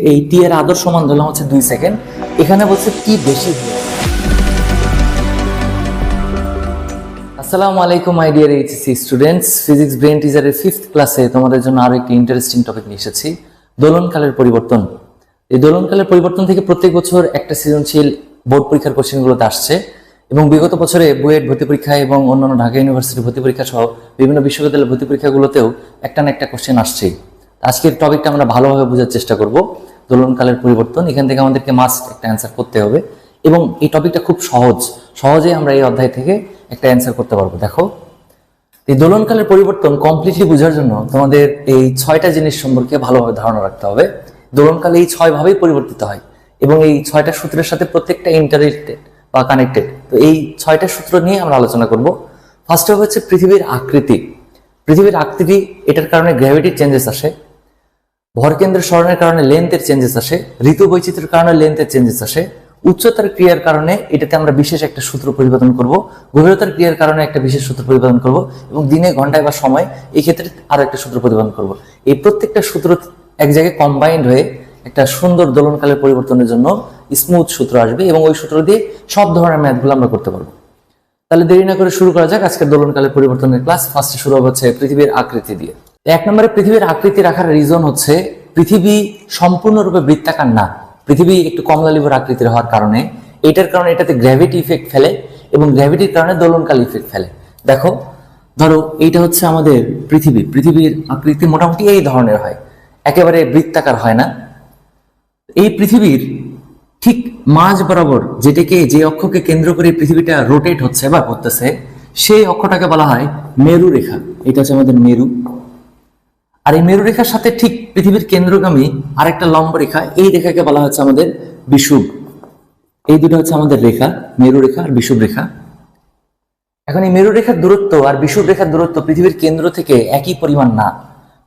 এই টি এর আদর্শ মান ধরলাম হচ্ছে 2 সেকেন্ড। এখানে বলছে টি বেশি। আসসালামু আলাইকুম my dear HSC students, physics brain টিজারের 5th ক্লাসে তোমাদের জন্য আরো একটি ইন্টারেস্টিং টপিক নিয়ে এসেছি, দোলনকালের পরিবর্তন। এই দোলনকালের পরিবর্তন থেকে প্রত্যেক বছর একটা সৃজনশীল বোর্ড পরীক্ষার কোশ্চেনগুলোতে আসছে এবং বিগত বছরে বুয়েট ভর্তি পরীক্ষা এবং অন্যান্য ঢাকা ইউনিভার্সিটি ভর্তি পরীক্ষা সহ বিভিন্ন বিশ্ববিদ্যালয়ের ভর্তি পরীক্ষাগুলোতেও একটা না একটা কোশ্চেন আসছেই। আজকের টপিকটা আমরা ভালোভাবে বোঝার চেষ্টা করব, দোলনকালের পরিবর্তন। এখান থেকে আমাদেরকে মাস্ট একটা অ্যান্সার করতে হবে এবং এই টপিকটা খুব সহজেই আমরা এই অধ্যায় থেকে একটা অ্যান্সার করতে পারবো। দেখো, এই দোলনকালের পরিবর্তন কমপ্লিটলি বোঝার জন্য তোমাদের এই 6টা জিনিস সম্পর্কে ভালোভাবে ধারণা রাখতে হবে। দোলনকাল এই 6 ভাবেই পরিবর্তিত হয় এবং এই 6টা সূত্রের সাথে প্রত্যেকটা ইন্টাররিলেটেড বা কানেক্টেড। তো এই 6টা সূত্র নিয়ে আমরা আলোচনা করব। ফার্স্ট অফ হচ্ছে পৃথিবীর আকৃতি। পৃথিবীর আকৃতি, এটার কারণে গ্র্যাভিটির চেঞ্জেস আসে, ভরকেন্দ্রের সরণের কারণে লেন্থের চেঞ্জেস আসে, ঋতু বৈচিত্র্যের কারণে লেন্থের চেঞ্জেস আসে, উচ্চতার ক্রিয়ার কারণে এটাতে আমরা বিশেষ একটা সূত্র পরিবর্তন করব, গভীরতার ক্রিয়ার কারণে একটা বিশেষ সূত্র পরিবর্তন করব এবং দিনে ঘন্টায় বা সময় এই ক্ষেত্রে আরো একটা সূত্র পরিবর্তন করব। এই প্রত্যেকটা সূত্র এক জায়গায় কম্বাইন্ড হয়ে একটা সুন্দর দোলনকালের পরিবর্তনের জন্য স্মুথ সূত্র আসবে এবং ওই সূত্র দিয়ে সব ধরনের ম্যাথগুলো আমরা করতে পারবো। তাহলে দেরি না করে শুরু করা যাক আজকের দোলনকালের পরিবর্তনের ক্লাস। ফার্স্টে শুরু হচ্ছে পৃথিবীর আকৃতি দিয়ে। 1 নম্বরে পৃথিবীর আকৃতি রাখার রিজন হচ্ছে পৃথিবী সম্পূর্ণরূপে বৃত্তাকার না। পৃথিবী একটু কমলালিবর আকৃতির হওয়ার কারণে, এটার কারণে এটাতে গ্র্যাভিটি ইফেক্ট ফেলে এবং গ্র্যাভিটির কারণে দোলনকাল ইফেক্ট ফেলে। দেখো, ধরো এইটা হচ্ছে আমাদের পৃথিবীর আকৃতি মোটামুটি এই ধরনের হয়, একেবারে বৃত্তাকার হয় না। এই পৃথিবীর ঠিক মাঝ বরাবর যে অক্ষকে কেন্দ্র করে পৃথিবীটা রোটেট হচ্ছে বা ঘুরতেছে, সেই অক্ষটাকে বলা হয় মেরু রেখা। এটা হচ্ছে আমাদের মেরু। আর এই মেরু রেখার সাথে ঠিক পৃথিবীর কেন্দ্রগামী আরেকটা লম্ব রেখা, এই রেখাকে বলা হচ্ছে আমাদের বিষুব। এই দুটো হচ্ছে আমাদের রেখা, মেরু রেখা আর বিষুব রেখা। এখন এই মেরু রেখার দূরত্ব আর বিষুব রেখার দূরত্ব পৃথিবীর কেন্দ্র থেকে একই পরিমাণ না।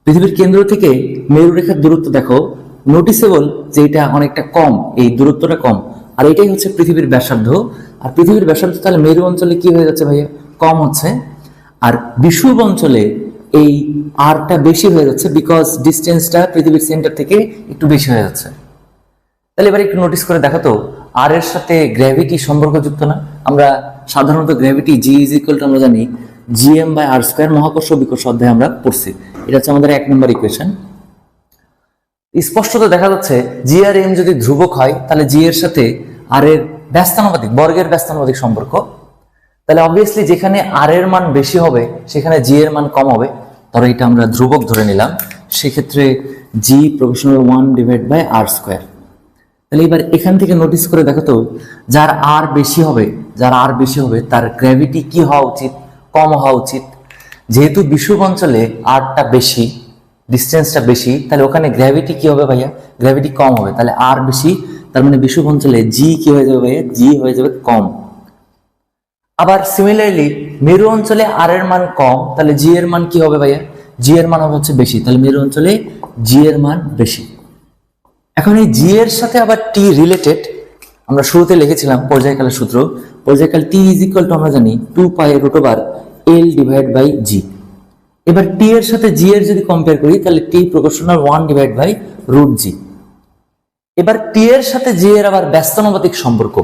পৃথিবীর কেন্দ্র থেকে মেরু রেখার দূরত্ব দেখো নোটিসেবল যে এটা অনেকটা কম, এই দূরত্বটা কম। আর এটাই হচ্ছে পৃথিবীর ব্যাসার্ধ। আর পৃথিবীর ব্যাসার্ধ তাহলে মেরু অঞ্চলে কি হয়ে যাচ্ছে ভাইয়া? কম হচ্ছে। আর বিষুব অঞ্চলে এই আরটা বেশি হয়ে যাচ্ছে, বিকজ ডিস্টেন্সটা পৃথিবীর সেন্টার থেকে একটু বেশি হয়ে যাচ্ছে। তাহলে এবার একটু নোটিস করে দেখো তো, আর এর সাথে গ্র্যাভিটি সম্পর্কযুক্ত না? আমরা সাধারণত gravity G is equal to আমরা জানি জিএম বাই আর স্কয়ার, মহাকর্ষ বিকর্ষ অধ্যায়ে আমরা পড়ছি। এটা হচ্ছে আমাদের 1 নম্বর ইকুয়েশন। স্পষ্টত দেখা যাচ্ছে জি আর এম যদি ধ্রুবক হয় তাহলে জি এর সাথে আর এর ব্যস্তানুপাতিক, বর্গের ব্যস্তানুপাতিক সম্পর্ক। তাহলে অবভিয়াসলি যেখানে আর এর মান বেশি হবে সেখানে জি এর মান কম হবে। ধরো এটা আমরা ধ্রুবক ধরে নিলাম, সেক্ষেত্রে G proportional 1 divide by R square. তাহলে এবার এখান থেকে নোটিস করে দেখো তো, যার আর বেশি হবে তার গ্র্যাভিটি কি হওয়া উচিত? কম হওয়া উচিত। যেহেতু বিষুব অঞ্চলে আরটা বেশি, ডিস্টেন্সটা বেশি, তাহলে ওখানে গ্র্যাভিটি কি হবে ভাইয়া? গ্র্যাভিটি কম হবে। তাহলে আর বেশি, তার মানে বিষুব অঞ্চলে জি কি হয়ে যাবে ভাইয়া? জি হয়ে যাবে কম। আবার সিমিলারলি মেরু অঞ্চলে আর এর মান কম, তাহলে জি এর মান কি হবে ভাইয়া? জি এর মান হবে হচ্ছে বেশি, তাহলে মেরু অঞ্চলে জি এর মান বেশি। এখন এই জি এর সাথে আবার টি রিলেটেড, আমরা শুরুতে লিখেছিলাম পর্যায়কালের সূত্র। পর্যায়কাল টি ইজ ইকুয়াল টু আমরা জানি 2 pi root over L divide by G. এবার টি এর সাথে জি এর যদি কম্পেয়ার করি তাহলে টি প্রপোর্শনাল 1 ডিভাইড বাই রুট জি। এবার টি এর সাথে জি এর আবার ব্যস্তানুপাতিক সম্পর্ক,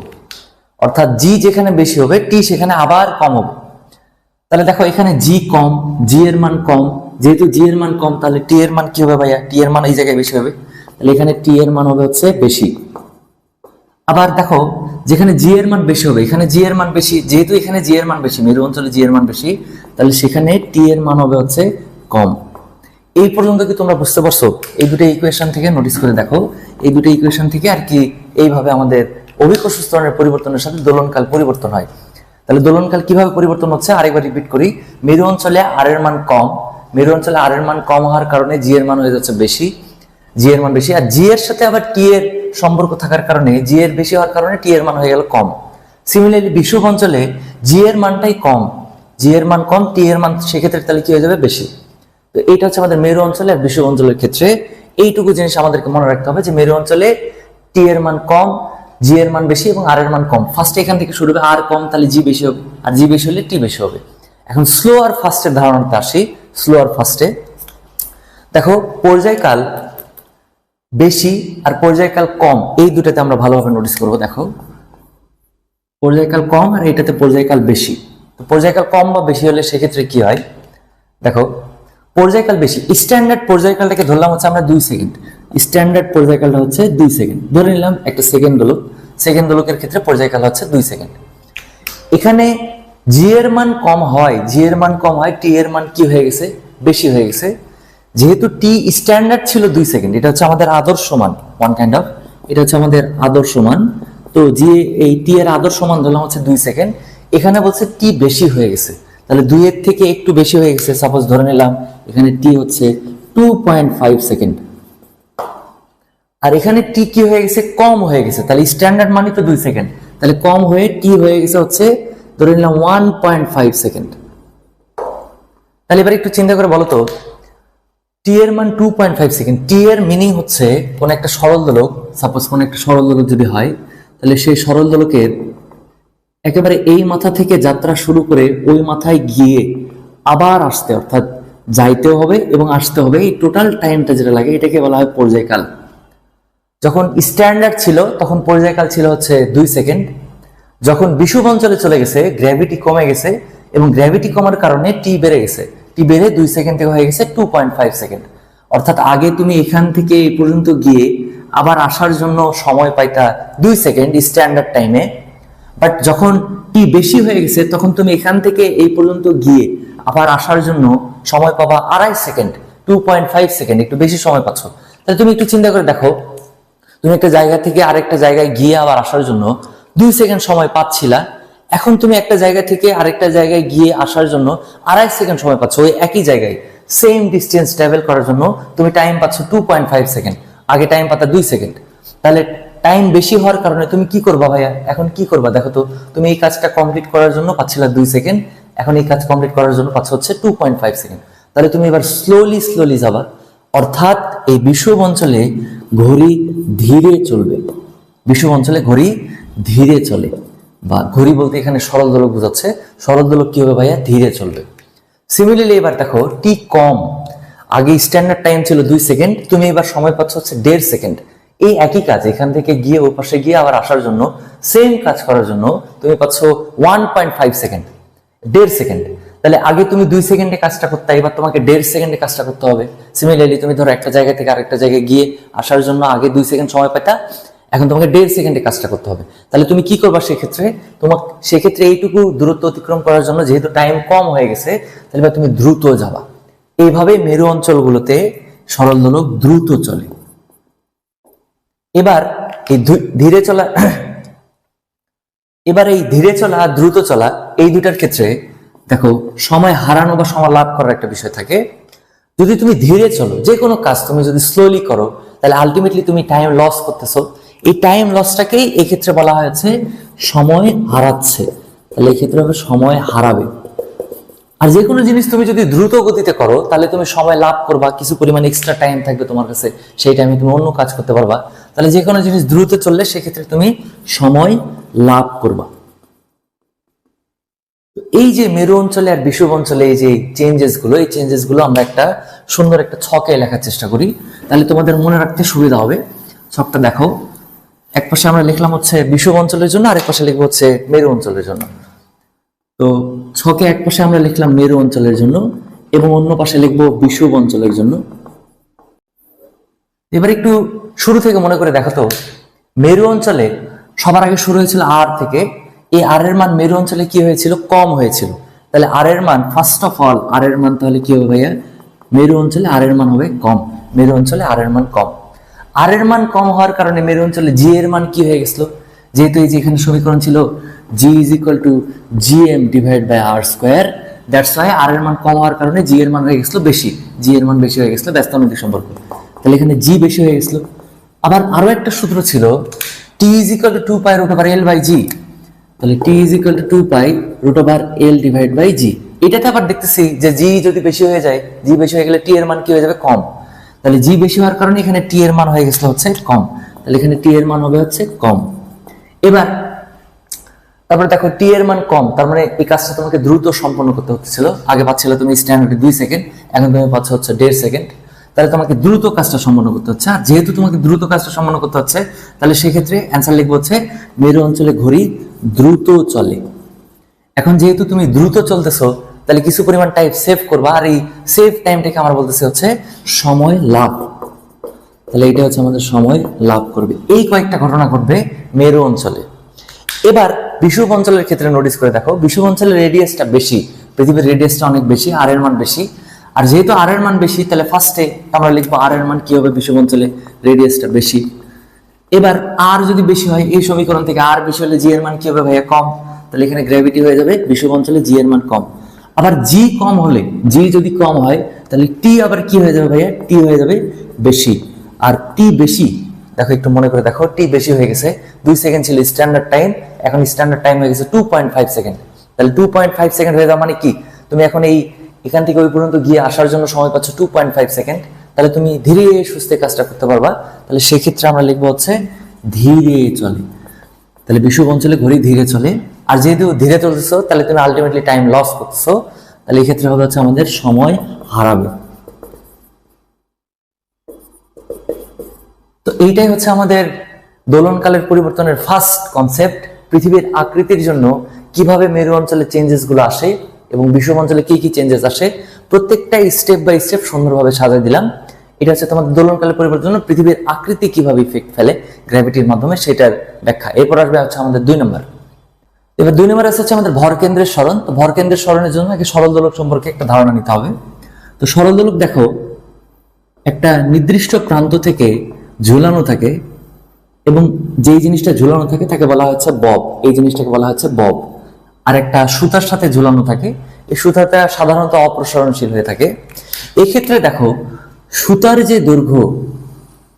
অর্থাৎ জি যেখানে বেশি হবে টি সেখানে আবার কম হবে। তাহলে দেখো এখানে জি কম, জি এর মান কম, যেহেতু জি এর মান কম তাহলে টি এর মান কি হবে ভাইয়া? টি এর মান এই জায়গায় বেশি হবে, তাহলে এখানে টি এর মান হবে হচ্ছে বেশি। আবার দেখো যেখানে জি এর মান বেশি হবে, এখানে জি এর মান বেশি, যেহেতু এখানে জি এর মান বেশি, মেরু অঞ্চলে জি এর মান বেশি, তাহলে সেখানে টি এর মান হবে হচ্ছে কম। এই পর্যন্ত কি তোমরা বুঝতে পারছো? এই দুটো ইকুয়েশন থেকে নোটিস করে দেখো, এই দুটো ইকুয়েশন থেকে আর কি এইভাবে আমাদের অভিকর্ষ স্তরণের পরিবর্তনের সাথে দোলনকাল পরিবর্তন হয়। তাহলে দোলনকাল কিভাবে পরিবর্তন হচ্ছে আরেকবার রিপিট করি। মেরু অঞ্চলে আর এর মান কম, মেরু অঞ্চলে আর এর মান কম হওয়ার কারণে জি এর মান হয়ে যাচ্ছে বেশি, জি এর মান বেশি। আর জি এর সাথে আবার টি এর সম্পর্ক থাকার কারণে জি এর বেশি হওয়ার কারণে টি এর মান হয়ে গেল কম। সিমিলারলি বিষুব অঞ্চলে জি এর মানটাই কম, জি এর মান কম, টি এর মান সেক্ষেত্রে তাহলে কি হয়ে যাবে? বেশি। তো এইটা হচ্ছে আমাদের মেরু অঞ্চলে আর বিষুব অঞ্চলের ক্ষেত্রে এইটুকু জিনিস আমাদেরকে মনে রাখতে হবে যে মেরু অঞ্চলে টি এর মান কম, জি এর মান বেশি এবং আর এর মান কম। ফার্স্টে এখান থেকে শুরু হবে, আর কম তাহলে জি বেশি হবে, আর জি বেশি হলে টি বেশি হবে। এখন স্লো আর ফাস্টের ধারণাতে আসি। স্লো আর ফাস্টে দেখো, পর্যায়কাল বেশি আর পর্যায়কাল কম, এই দুটাতে আমরা ভালোভাবে নোটিস করব। দেখো পর্যায়কাল কম আর এটাতে পর্যায়কাল বেশি। তো পর্যায়কাল কম বা বেশি হলে সেক্ষেত্রে কি হয়, দেখো পর্যায়কাল বেশি, স্ট্যান্ডার্ড পর্যায়কালটাকে ধরলাম হচ্ছে আমরা 2 সেকেন্ড, স্ট্যান্ডার্ড পর্যায়কালটা হচ্ছে 2 সেকেন্ড ধরে নিলাম, একটা সেকেন্ড দোলক, সেকেন্ড দোলকের ক্ষেত্রে পর্যায়কাল হচ্ছে 2 সেকেন্ড। এখানে জি এর মান কম হয়, জি এর মান কম হয়, টি এর মান কি হয়ে গেছে, বেশি হয়ে গেছে। যেহেতু টি স্ট্যান্ডার্ড ছিল 2 সেকেন্ড, এটা হচ্ছে আমাদের আদর্শ মান, ওয়ান কাইন্ড অফ, এটা হচ্ছে আমাদের আদর্শ মান। তো জি এই টি এর আদর্শ মান ধরলাম হচ্ছে 2 সেকেন্ড, এখানে বলছে টি বেশি হয়ে গেছে, তাহলে 2 এর থেকে একটু বেশি হয়ে গেছে, সাপোজ ধরে নিলাম এখানে টি হচ্ছে 2.5 সেকেন্ড, আর এখানে টি কি হয়ে গেছে, কম হয়ে গেছে, তাহলে স্ট্যান্ডার্ড মানই তো 2 সেকেন্ড, তাহলে কম হয়ে টি হয়ে গেছে হচ্ছে ধরে নিলাম 1.5 সেকেন্ড। তাহলে এবার একটু চিন্তা করে বলো তো, টি এর মান 2.5 সেকেন্ড, টি এর মিনিং হচ্ছে কোন একটা সরল দোলক, সাপোজ কোন একটা সরল দোলক যদি হয়, তাহলে সেই সরল দোলকের একেবারে এই মাথা থেকে যাত্রা শুরু করে ওই মাথায় গিয়ে আবার আসতে, অর্থাৎ যাইতেও হবে এবং আসতে হবে, এই টোটাল টাইমটা যেটা লাগে এটাকে বলা হয় পর্যায়কাল। যখন স্ট্যান্ডার্ড ছিল তখন পর্যায়কাল ছিল হচ্ছে 2 সেকেন্ড, যখন বিষুব অঞ্চলে চলে গেছে গ্র্যাভিটি কমে গেছে এবং গ্র্যাভিটি কমার কারণে টি বেড়ে গেছে, টি বেড়ে 2 সেকেন্ড থেকে হয়ে গেছে 2.5 সেকেন্ড। অর্থাৎ আগে তুমি এখান থেকে এই পর্যন্ত গিয়ে আবার আসার জন্য সময় পাইতা 2 সেকেন্ড স্ট্যান্ডার্ড টাইমে, বাট যখন টি বেশি হয়ে গেছে তখন তুমি এখান থেকে এই পর্যন্ত গিয়ে আবার আসার জন্য সময় পাবা 2.5 সেকেন্ড, 2.5 সেকেন্ড, একটু বেশি সময় পাচ্ছ। তাহলে তুমি একটু চিন্তা করে দেখো, তুমি একটা জায়গা থেকে আরেকটা জায়গায় গিয়ে আবার আসার জন্য 2 সেকেন্ড সময় পাচ্ছিলা, এখন তুমি একটা জায়গা থেকে আরেকটা জায়গায় গিয়ে আসার জন্য 2.5 সেকেন্ড সময় পাচ্ছ, ওই একই জায়গায় সেম ডিস্টেন্স ট্রাভেল করার জন্য তুমি টাইম পাচ্ছ 2.5 সেকেন্ড, আগে টাইম পাতা 2 সেকেন্ড। তাহলে টাইম বেশি হওয়ার কারণে তুমি কি করবা ভাইয়া, এখন কি করবা দেখো তো, তুমি এই কাজটা কমপ্লিট করার জন্য পাচ্ছিলা 2 সেকেন্ড, এখন এই কাজ কমপ্লিট করার জন্য পাচ্ছ হচ্ছে 2.5 সেকেন্ড। তাহলে তুমি এবার স্লোলি স্লোলি যাবা, অর্থাৎ এই বিষুব অঞ্চলে ঘড়ি ধীরে চলবে, বিষুব অঞ্চলে ঘড়ি ধীরে চলে, বা ঘড়ি বলতে এখানে সরল দোলক বোঝাচ্ছে, সরল দোলক কি হবে ভাইয়া, ধীরে চলবে। সিমিলারলি এবার দেখো টি কম, আগে স্ট্যান্ডার্ড টাইম ছিল 2 সেকেন্ড, তুমি এবার সময় পাচ্ছ হচ্ছে 1.5 সেকেন্ড। এই একই কাজ এখান থেকে গিয়ে ওই পাশে গিয়ে আবার আসার জন্য সেম কাজ করার জন্য তুমি পাচ্ছ 1.5 সেকেন্ড, 1.5 সেকেন্ড। তাহলে আগে তুমি 2 সেকেন্ডে কাজটা করতে, এবার তোমাকে 1.5 সেকেন্ডে কাজটা করতে হবে। সিমিলারলি তুমি ধরো একটা জায়গা থেকে আরেকটা জায়গায় গিয়ে আসার জন্য আগে 2 সেকেন্ড সময় পেতা, এখন তোমাকে 1.5 সেকেন্ডে কাজটা করতে হবে। তাহলে তুমি কি করবা সেক্ষেত্রে, তোমার সেক্ষেত্রে এইটুকু দূরত্ব অতিক্রম করার জন্য যেহেতু টাইম কম হয়ে গেছে, তাহলে এবার তুমি দ্রুত যাবা। এইভাবে মেরু অঞ্চলগুলোতে সরল দোলক দ্রুত চলে। এবার এই ধীরে চলা এবার এই ধীরে চলা আর দ্রুত চলা এই দুটার ক্ষেত্রে দেখো সময় হারানো বা সময় লাভ করার একটা বিষয় থাকে। যদি তুমি ধীরে চলো, যে কোনো কাজ তুমি যদি স্লোলি করো, তাহলে আলটিমেটলি তুমি টাইম লস করতেছো, এই টাইম লসটাকেই এই ক্ষেত্রে বলা হয়েছে সময় হারাচ্ছে, তাহলে এই ক্ষেত্রে হবে সময় হারাবে। আর যে কোনো জিনিস তুমি যদি দ্রুত গতিতে করো তাহলে তুমি সময় লাভ করবা, কিছু পরিমাণ এক্সট্রা টাইম থাকবে তোমার কাছে, সেই টাইমে তুমি অন্য কাজ করতে পারবা। তাহলে যে কোনো জিনিস দ্রুত চললে সেক্ষেত্রে তুমি সময় লাভ করবা। এই যে মেরু অঞ্চলে আর বিষুব অঞ্চলে এই যে চেঞ্জেস গুলো, এই চেঞ্জেস গুলো আমরা একটা সুন্দর একটা ছকে লেখার চেষ্টা করি, তাহলে তোমাদের মনে রাখতে সুবিধা হবে। ছকটা দেখো, এক পাশে আমরা লিখলাম হচ্ছে বিষুব অঞ্চলের জন্য, আরেক পাশে লিখবো হচ্ছে মেরু অঞ্চলের জন্য। তো ছকে এক পাশে আমরা লিখলাম মেরু অঞ্চলের জন্য এবং অন্য পাশে লিখবো বিষুব অঞ্চলের জন্য। এবার একটু শুরু থেকে মনে করে দেখো তো, মেরু অঞ্চলে সবার আগে শুরু হয়েছিল আর থেকে, এই আর এর মান মেরু অঞ্চলে কি হয়েছিল, কম হয়েছিল। তাহলে আর এর মান, ফার্স্ট অফ অল আর এর মান তাহলে কি হবে ভাইয়া, মেরু অঞ্চলে আর এর মান হবে কম, মেরু অঞ্চলে আর এর মান কম। আর এর মান কম হওয়ার কারণে মেরু অঞ্চলে জি এর মান কি হয়ে গেছিল, যেহেতু এই যে এখানে সমীকরণ ছিল G is equal to GM divide by R square, that's why R এর মান কম হওয়ার কারণে জি এর মান হয়ে গেছিল বেশি, জি এর মান বেশি হয়ে গেছিল ব্যস্তানুপাতিক সম্পর্ক, তাহলে এখানে জি বেশি হয়ে গেছিল। আবার আরো একটা সূত্র ছিল T is equal to 2 pi root over L by G, তাহলে T is equal to 2 pi root over L divide by G. এটাতে আবার দেখতেছি যে জি যদি বেশি হয়ে যায়, জি বেশি হয়ে গেলে টি এর মান কি হয়ে যাবে, কম। তাহলে জি বেশি হওয়ার কারণে এখানে টি এর মান হয়ে গেছিল হচ্ছে কম, তাহলে এখানে টি এর মান হবে হচ্ছে কম। এবার তারপরে দেখো টি এর মান কম, তার মানে এই কাজটা তোমাকে দ্রুত সম্পন্ন করতে হচ্ছিল। আগে পাচ্ছিল তুমি স্ট্যান্ডার্ডে 2 সেকেন্ড, এখন তুমি পাচ্ছ হচ্ছে 1.5 সেকেন্ড। তাহলে তোমাকে দ্রুত কাজটা সম্পন্ন করতে হচ্ছে। আর যেহেতু তোমাকে দ্রুত কাজটা সম্পন্ন করতে হচ্ছে, তাহলে সেক্ষেত্রে অ্যান্সার লিখবো হচ্ছে মেরু অঞ্চলে ঘড়ি দ্রুত চলে। এখন যেহেতু তুমি দ্রুত চলতেছো, তাহলে কিছু পরিমাণ টাইম সেভ করবা, আর এই সেভ টাইমটাকে আমরা বলতেছি হচ্ছে সময় লাভ। তাহলে এটা হচ্ছে আমাদের সময় লাভ করবে। এই কয়েকটা ঘটনা ঘটবে মেরু অঞ্চলে। এবার বিষুব অঞ্চলের ক্ষেত্রে নোটিস করে দেখো, বিষুব অঞ্চলের রেডিয়াসটা বেশি, পৃথিবীর রেডিয়াসটা অনেক বেশি, আর এর মান বেশি। আর যেহেতু আর এর মান বেশি, তাহলে ফার্স্টে আমরা লিখবো আর এর মান কি হবে, বিষুব অঞ্চলে রেডিয়াসটা বেশি। এবার আর যদি বেশি হয়, এই সমীকরণ থেকে আর বেশি হলে জি এর মান কি হবে ভাইয়া, কম। তাহলে এখানে গ্র্যাভিটি হয়ে যাবে বিষুব অঞ্চলে জি এর মান কম। আবার জি কম হলে, জি যদি কম হয়, তাহলে টি আবার কি হয়ে যাবে ভাইয়া, টি হয়ে যাবে বেশি। আর টি বেশি, দেখো একটু মনে করে দেখো, টি বেশি হয়ে গেছে। 2 সেকেন্ড ছিল স্ট্যান্ডার্ড টাইম, এখন স্ট্যান্ডার্ড টাইম হয়ে গেছে 2.5 সেকেন্ড। তাহলে 2.5 সেকেন্ড হয়ে যাওয়া মানে কি, তুমি এখন এখান থেকে ওই পর্যন্ত গিয়ে আসার জন্য সময় পাচ্ছ 2.5 সেকেন্ড। তাহলে তুমি ধীরে সুস্থে কাজটা করতে পারবা। তাহলে সেক্ষেত্রে আমরা লিখবো হচ্ছে ধীরে চলে। তাহলে বিষুব অঞ্চলে ঘড়ি ধীরে চলে। আর যেহেতু ধীরে চলতেছো, তাহলে তুমি আলটিমেটলি টাইম লস করতেছো। তাহলে এই ক্ষেত্রে হবে হচ্ছে আমাদের সময় হারাবে। তো এইটাই হচ্ছে আমাদের দোলনকালের পরিবর্তনের ফার্স্ট কনসেপ্ট। পৃথিবীর আকৃতির জন্য কিভাবে মেরু অঞ্চলে চেঞ্জেস গুলো আসে এবং বিষুব অঞ্চলে কি কি চেঞ্জেস আসে, প্রত্যেকটাই স্টেপ বাই স্টেপ সুন্দরভাবে সাজিয়ে দিলাম। এটা হচ্ছে তোমাদের দোলনকালের পরিবর্তন, পৃথিবীর আকৃতি কিভাবে ইফেক্ট ফেলে গ্র্যাভিটির মাধ্যমে, সেটার ব্যাখ্যা। এরপর আসবে হচ্ছে আমাদের 2 নম্বর। এবার 2 নম্বর হচ্ছে আমাদের ভর কেন্দ্রের সরণ। তো ভর কেন্দ্রের সরণের জন্য একটা সরল দোলক সম্পর্কে একটা ধারণা নিতে হবে। তো সরল দোলক দেখো, একটা নির্দিষ্ট প্রান্ত থেকে ঝুলানো থাকে, এবং যেই জিনিসটা ঝুলানো থাকে তাকে বলা হচ্ছে বব। এই জিনিসটাকে বলা হচ্ছে বব। আর একটা সুতার সাথে ঝুলানো থাকে, এই সুতাটা সাধারণত অপসারণশীল হয়ে থাকে। এক্ষেত্রে দেখো, সুতার যে দৈর্ঘ্য,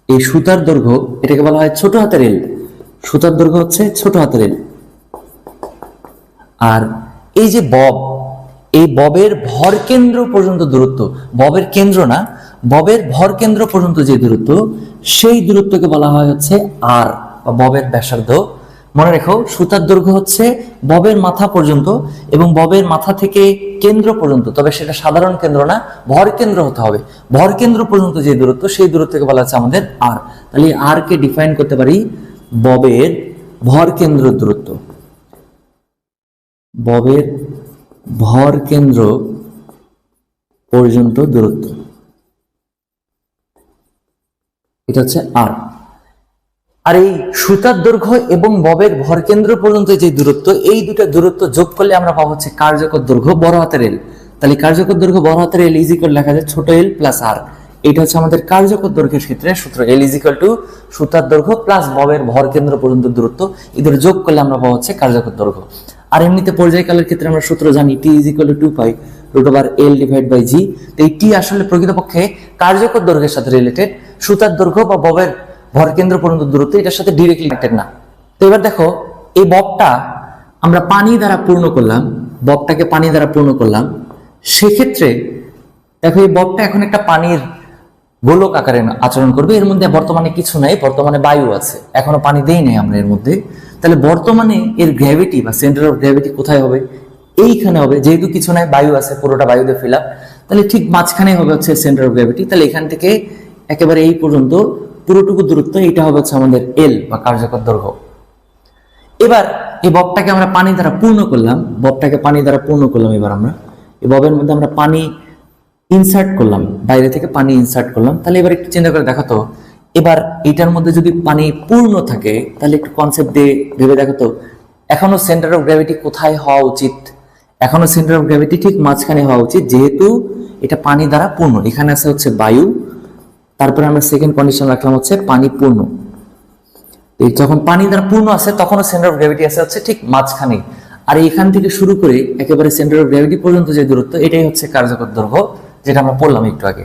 এই সুতার দৈর্ঘ্য, এটাকে বলা হয় ছোট হাতের এল। সুতার দৈর্ঘ্য হচ্ছে ছোট হাতের এল। আর এই যে বব, এই ববের ভর কেন্দ্র পর্যন্ত দূরত্ব, ববের কেন্দ্র না, ববের ভর কেন্দ্র পর্যন্ত যে দূরত্ব, সেই দূরত্বকে বলা হয় হচ্ছে আর, বা ববের ব্যাসার্ধ। মনে রেখো, সুতার দৈর্ঘ্য হচ্ছে ববের মাথা পর্যন্ত এবং ববের মাথা থেকে কেন্দ্র পর্যন্ত, তবে সেটা সাধারণ কেন্দ্র না, ভর কেন্দ্র হতে হবে। ভর কেন্দ্র পর্যন্ত যে দূরত্ব, সেই দূরত্বকে বলা হচ্ছে আমাদের আর। তাহলে আর কে ডিফাইন করতে পারি ববের ভর কেন্দ্র দূরত্ব। ববের ভর কেন্দ্র পর্যন্ত দূরত্ব, এটা হচ্ছে আর। আর এই সুতার দৈর্ঘ্য এবং ববের ভর কেন্দ্র পর্যন্ত যে দূরত্ব, এই দুটা দূরত্ব যোগ করলে আমরা পাবো হচ্ছে কার্যকর দৈর্ঘ্য বড় হাতের এল। তাহলে কার্যকর দৈর্ঘ্য বড় হাতের এল ইজ ইকুয়াল, লেখা যায় ছোট এল প্লাস আর। এটা হচ্ছে আমাদের কার্যকর দৈর্ঘ্যের ক্ষেত্রে সূত্র, এল ইজ ইকুয়াল টু সুতার দৈর্ঘ্য প্লাস ববের ভর কেন্দ্র পর্যন্ত দূরত্ব, এদের যোগ করলে আমরা পাবো হচ্ছে কার্যকর দৈর্ঘ্য। আর এমনিতে পর্যায়কালের ক্ষেত্রে আমরা সূত্র জানি, T is equal to 2 pi root over L divide by G. তো এই টি আসলে প্রকৃতপক্ষে কার্যকর দৈর্ঘ্যের সাথে রিলেটেড, সুতার দৈর্ঘ্য বা ববের ভর কেন্দ্র পর্যন্ত দূরত্ব এটার সাথে ডিরেক্টলি কানেক্টেড না। তো এবার দেখো, এই ববটা আমরা পানি দ্বারা পূর্ণ করলাম, ববটাকে পানি দ্বারা পূর্ণ করলাম। সেক্ষেত্রে দেখো, এই ববটা এখন একটা পানির গোলক আকারে আচরণ করবে। এর মধ্যে বর্তমানে কিছু নাই, বর্তমানে বায়ু আছে, এখনো পানি দেই নাই আমরা এর মধ্যে। তাহলে বর্তমানে এর গ্র্যাভিটি বা সেন্টার অফ গ্র্যাভিটি কোথায় হবে, এইখানে হবে। যেহেতু কিছু নাই, বায়ু আছে, পুরোটা বায়ু দিয়ে ফিল আপ, তাহলে ঠিক মাঝখানে হবে হচ্ছে সেন্টার অফ গ্র্যাভিটি। তাহলে এখান থেকে একেবারে এই পর্যন্ত পুরোটুকু দূরত্ব, এটা হবে হচ্ছে আমাদের এল বা কার্যকর দৈর্ঘ্য। এবার এই ববটাকে আমরা পানি দ্বারা পূর্ণ করলাম, ববটাকে পানি দ্বারা পূর্ণ করলাম। এবার আমরা এই ববের মধ্যে আমরা পানি ইনসার্ট করলাম, বাইরে থেকে পানি ইনসার্ট করলাম। তাহলে এবার একটু চিন্তা করে দেখো তো, এবার এটার মধ্যে যদি পানি পূর্ণ থাকে, তাহলে একটু কনসেপ্ট দিয়ে ভেবে দেখো তো, এখনো সেন্টার অফ গ্র্যাভিটি কোথায় হওয়া উচিত, এখনো সেন্টার অফ গ্র্যাভিটি ঠিক মাঝখানে হওয়া উচিত, যেহেতু এটা পানি দ্বারা পূর্ণ। এখানে আছে হচ্ছে বায়ু, তারপরে আমরা সেকেন্ড কন্ডিশন রাখলাম হচ্ছে পানি পূর্ণ। যখন পানি দ্বারা পূর্ণ আছে, তখনও সেন্টার অফ গ্র্যাভিটি আছে হচ্ছে ঠিক মাঝখানে। আর এখান থেকে শুরু করে একেবারে সেন্টার অফ গ্র্যাভিটি পর্যন্ত যে দূরত্ব, এটাই হচ্ছে কার্যকর দৈর্ঘ্য, যেটা আমরা পড়লাম একটু আগে।